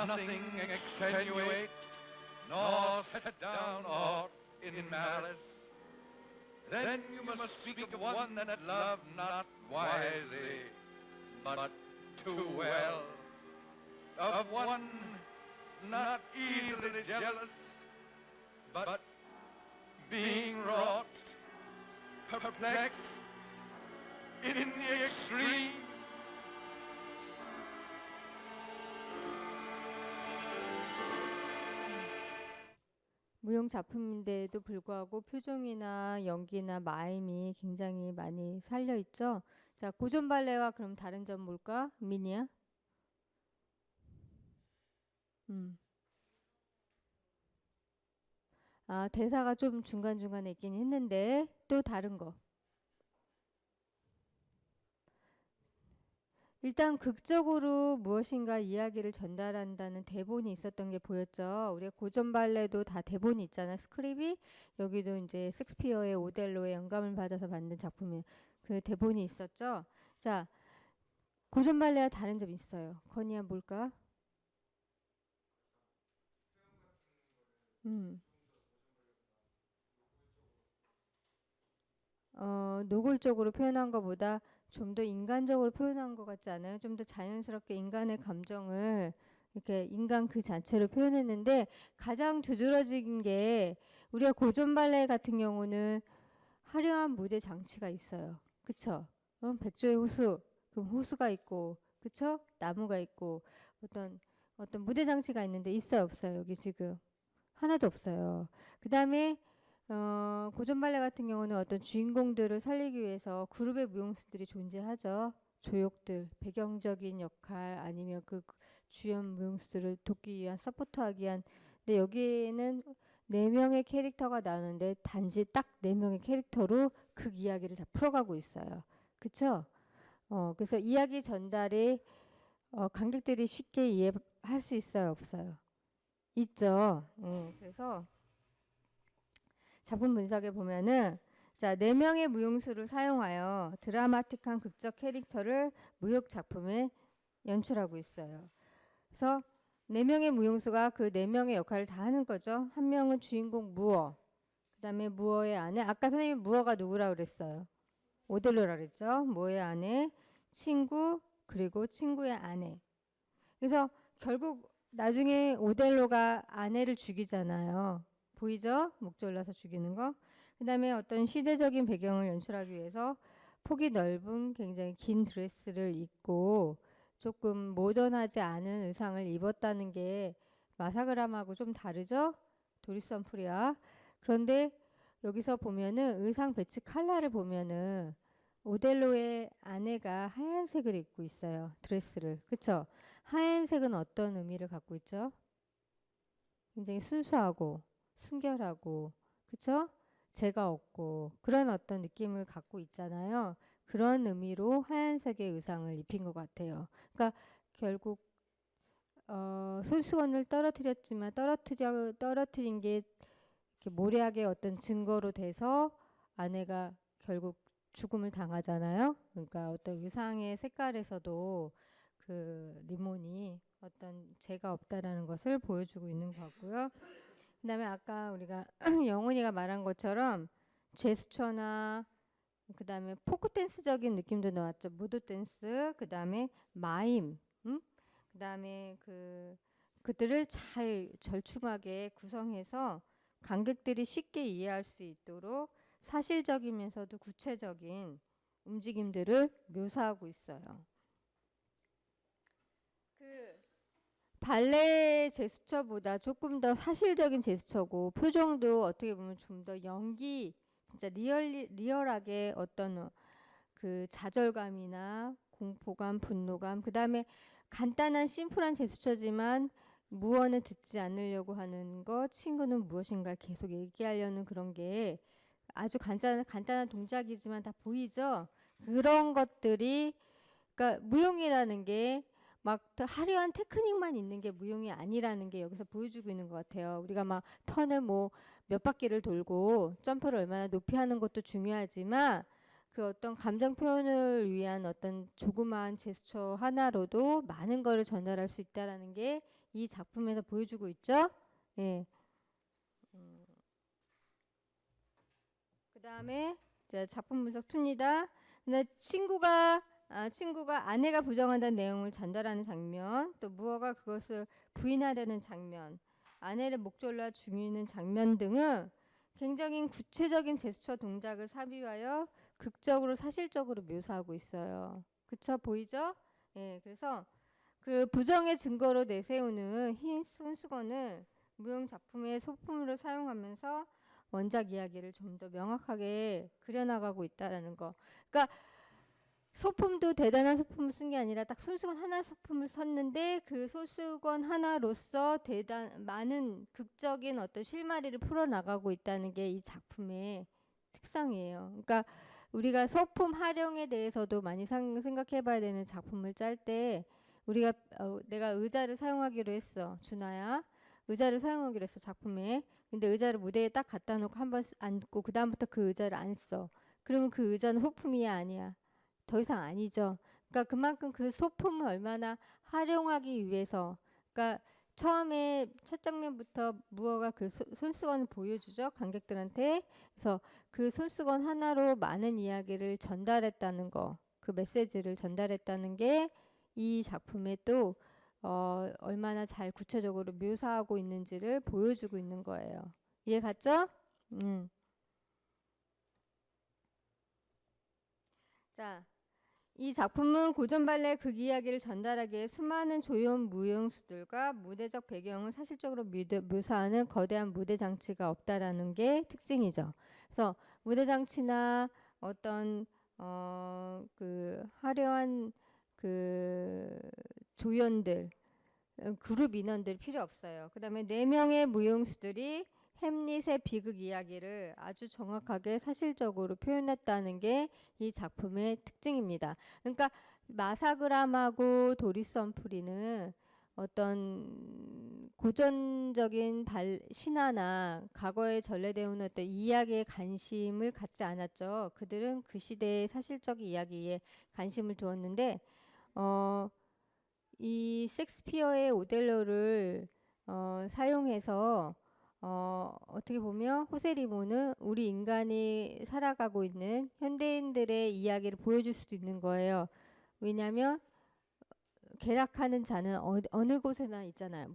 nothing extenuate, nor set down aught in malice, then you must speak of one that loved not wisely, but too well, of one not easily jealous, but being wrought, perplexed in the extreme. 무용 작품인데도 불구하고 표정이나 연기나 마임이 굉장히 많이 살려 있죠. 자, 고전 발레와 그럼 다른 점 뭘까? 미니야? 아, 대사가 좀 중간중간에 있긴 했는데 또 다른 거. 일단 극적으로 무엇인가 이야기를 전달한다는 대본이 있었던 게 보였죠. 우리가 고전 발레도 다 대본이 있잖아요. 스크립이 여기도 이제 셰익스피어의 오델로의 영감을 받아서 만든 작품이 그 대본이 있었죠. 자, 고전 발레와 다른 점이 있어요. 건이야 뭘까? 노골적으로 표현한 것보다 좀 더 인간적으로 표현한 것 같지 않아요? 좀 더 자연스럽게 인간의 감정을 이렇게 인간 그 자체로 표현했는데 가장 두드러진 게 우리가 고전 발레 같은 경우는 화려한 무대 장치가 있어요. 그쵸? 백조의 호수, 그럼 호수가 있고, 그쵸? 나무가 있고, 어떤 무대 장치가 있는데 있어요, 없어요? 여기 지금 하나도 없어요. 그 다음에 고전 발레 같은 경우는 어떤 주인공들을 살리기 위해서 그룹의 무용수들이 존재하죠. 조욕들, 배경적인 역할 아니면 그 주연 무용수들을 돕기 위한 서포터하기 위한. 근데 여기에는 4명의 캐릭터가 나오는데 단지 딱 4명의 캐릭터로 그 이야기를 다 풀어가고 있어요. 그쵸? 그래서 이야기 전달이 관객들이 쉽게 이해할 수 있어요, 없어요? 있죠. 그래서 작품 분석에 보면은 자, 4명의 무용수를 사용하여 드라마틱한 극적 캐릭터를 무역 작품에 연출하고 있어요. 그래서 4명의 무용수가 그 4명의 역할을 다 하는 거죠. 한 명은 주인공 무어, 그 다음에 무어의 아내, 아까 선생님이 무어가 누구라 그랬어요? 오델로라 그랬죠. 무어의 아내, 친구, 그리고 친구의 아내. 그래서 결국 나중에 오델로가 아내를 죽이잖아요. 보이죠? 목줄 올라서 죽이는 거. 그 다음에 어떤 시대적인 배경을 연출하기 위해서 폭이 넓은 굉장히 긴 드레스를 입고 조금 모던하지 않은 의상을 입었다는 게 마사그람하고 좀 다르죠? 도리스 험프리와. 그런데 여기서 보면은 의상 배치 컬러를 보면은 오델로의 아내가 하얀색을 입고 있어요. 드레스를. 그쵸? 하얀색은 어떤 의미를 갖고 있죠? 굉장히 순수하고 순결하고, 그쵸? 죄가 없고 그런 어떤 느낌을 갖고 있잖아요. 그런 의미로 하얀색의 의상을 입힌 것 같아요. 그러니까 결국 손수건을 떨어뜨렸지만 떨어뜨린 게 이렇게 모략의 어떤 증거로 돼서 아내가 결국 죽음을 당하잖아요. 그러니까 어떤 의상의 색깔에서도 그 리몬이 어떤 죄가 없다라는 것을 보여주고 있는 것 같고요. 그 다음에 아까 우리가 영훈이가 말한 것처럼 제스처나 그 다음에 포크 댄스적인 느낌도 나왔죠. 무드 댄스, 그 다음에 마임, 그 다음에 그들을 잘 절충하게 구성해서 관객들이 쉽게 이해할 수 있도록 사실적이면서도 구체적인 움직임들을 묘사하고 있어요. 발레 제스처보다 조금 더 사실적인 제스처고 표정도 어떻게 보면 좀 더 연기 진짜 리얼하게 어떤 그 좌절감이나 공포감, 분노감, 그 다음에 간단한 심플한 제스처지만 무언을 듣지 않으려고 하는 것, 친구는 무엇인가 계속 얘기하려는 그런 게 아주 간단한 동작이지만 다 보이죠? 그런 것들이 그러니까 무용이라는 게 막 화려한 테크닉만 있는 게 무용이 아니라는 게 여기서 보여주고 있는 것 같아요. 우리가 막 턴을 뭐 몇 바퀴를 돌고 점프를 얼마나 높이 하는 것도 중요하지만 그 어떤 감정 표현을 위한 어떤 조그마한 제스처 하나로도 많은 거를 전달할 수 있다라는 게 이 작품에서 보여주고 있죠. 예. 그 다음에 작품 분석 2입니다. 친구가 아내가 부정한다는 내용을 전달하는 장면, 또 무어가 그것을 부인하려는 장면, 아내를 목졸라 죽이는 장면 등은 굉장히 구체적인 제스처 동작을 삽입하여 극적으로 사실적으로 묘사하고 있어요. 그쵸? 보이죠? 예, 그래서 그 부정의 증거로 내세우는 흰 손수건을 무용 작품의 소품으로 사용하면서 원작 이야기를 좀 더 명확하게 그려나가고 있다는 거. 그러니까 소품도 대단한 소품을 쓴 게 아니라 딱 손수건 하나 소품을 썼는데 그 손수건 하나로서 많은 극적인 어떤 실마리를 풀어나가고 있다는 게 이 작품의 특성이에요. 그러니까 우리가 소품 활용에 대해서도 많이 생각해 봐야 되는 작품을 짤 때 우리가 내가 의자를 사용하기로 했어. 준아야. 의자를 사용하기로 했어. 작품에. 근데 의자를 무대에 딱 갖다 놓고 한번 앉고 그 다음부터 그 의자를 안 써. 그러면 그 의자는 소품이야 아니야? 더 이상 아니죠. 그러니까 그만큼 그 소품을 얼마나 활용하기 위해서 그러니까 처음에 첫 장면부터 무어가 그 손수건을 보여주죠. 관객들한테. 그래서 그 손수건 하나로 많은 이야기를 전달했다는 거. 그 메시지를 전달했다는 게 이 작품에 또 얼마나 잘 구체적으로 묘사하고 있는지를 보여주고 있는 거예요. 이해 갔죠? 자, 이 작품은 고전 발레 극 이야기를 전달하기에 수많은 조연 무용수들과 무대적 배경을 사실적으로 묘사하는 거대한 무대 장치가 없다라는 게 특징이죠. 그래서 무대 장치나 어떤 그 화려한 그 조연들, 그룹 인원들 필요 없어요. 그다음에 4명의 무용수들이 햄릿의 비극 이야기를 아주 정확하게 사실적으로 표현했다는 게 이 작품의 특징입니다. 그러니까 마사그람하고 도리스 험프리는 어떤 고전적인 신화나 과거에 전래되어 온 어떤 이야기에 관심을 갖지 않았죠. 그들은 그 시대의 사실적 이야기에 관심을 두었는데 이 셰익스피어의 오델로를 사용해서 어떻게 보면 호세리모는 우리 인간이 살아가고 있는 현대인들의 이야기를 보여줄 수도 있는 거예요. 왜냐하면 계략하는 자는 어느 곳에나 있잖아요.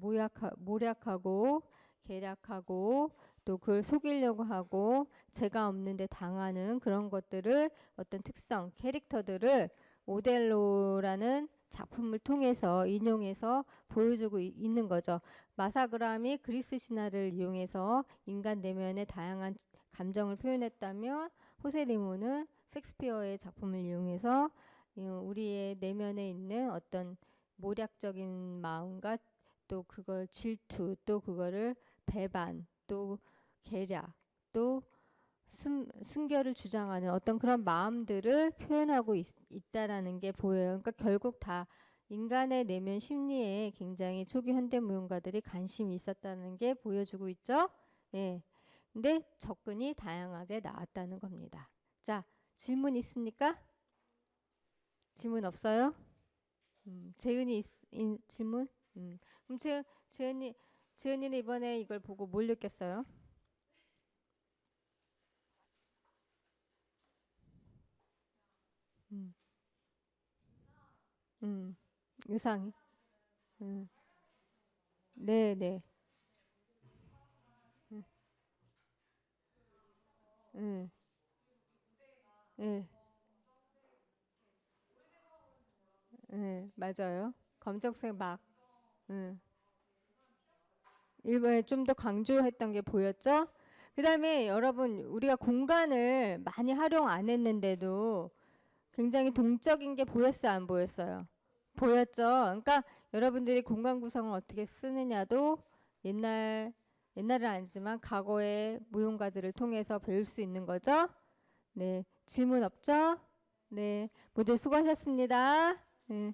모략하고 계략하고 또 그걸 속이려고 하고 죄가 없는데 당하는 그런 것들을 어떤 특성, 캐릭터들을 오델로라는 작품을 통해서 인용해서 보여주고 있는 거죠. 마사그람이 그리스 신화를 이용해서 인간 내면의 다양한 감정을 표현했다면 호세리모는 셰익스피어의 작품을 이용해서 우리의 내면에 있는 어떤 모략적인 마음과 또 그걸 질투, 또 그거를 배반, 또 계략, 또 순결을 주장하는 어떤 그런 마음들을 표현하고 있다라는 게 보여요. 그러니까 결국 다 인간의 내면 심리에 굉장히 초기 현대 무용가들이 관심이 있었다는 게 보여주고 있죠. 예. 근데 접근이 다양하게 나왔다는 겁니다. 자, 질문 있습니까? 질문 없어요? 재은이 질문? 그럼 재은이는 이번에 이걸 보고 뭘 느꼈어요? 의상이. 네, 네. 네, 네, 네, 맞아요. 검정색 막. 이번에 좀 더 강조했던 게 보였죠? 그 다음에 여러분, 우리가 공간을 많이 활용 안 했는데도 굉장히 동적인 게 보였어요, 안 보였어요? 보였죠? 그러니까 여러분들이 공간 구성을 어떻게 쓰느냐도 옛날은 아니지만 과거의 무용가들을 통해서 배울 수 있는 거죠. 네, 질문 없죠? 네, 모두 수고하셨습니다. 네.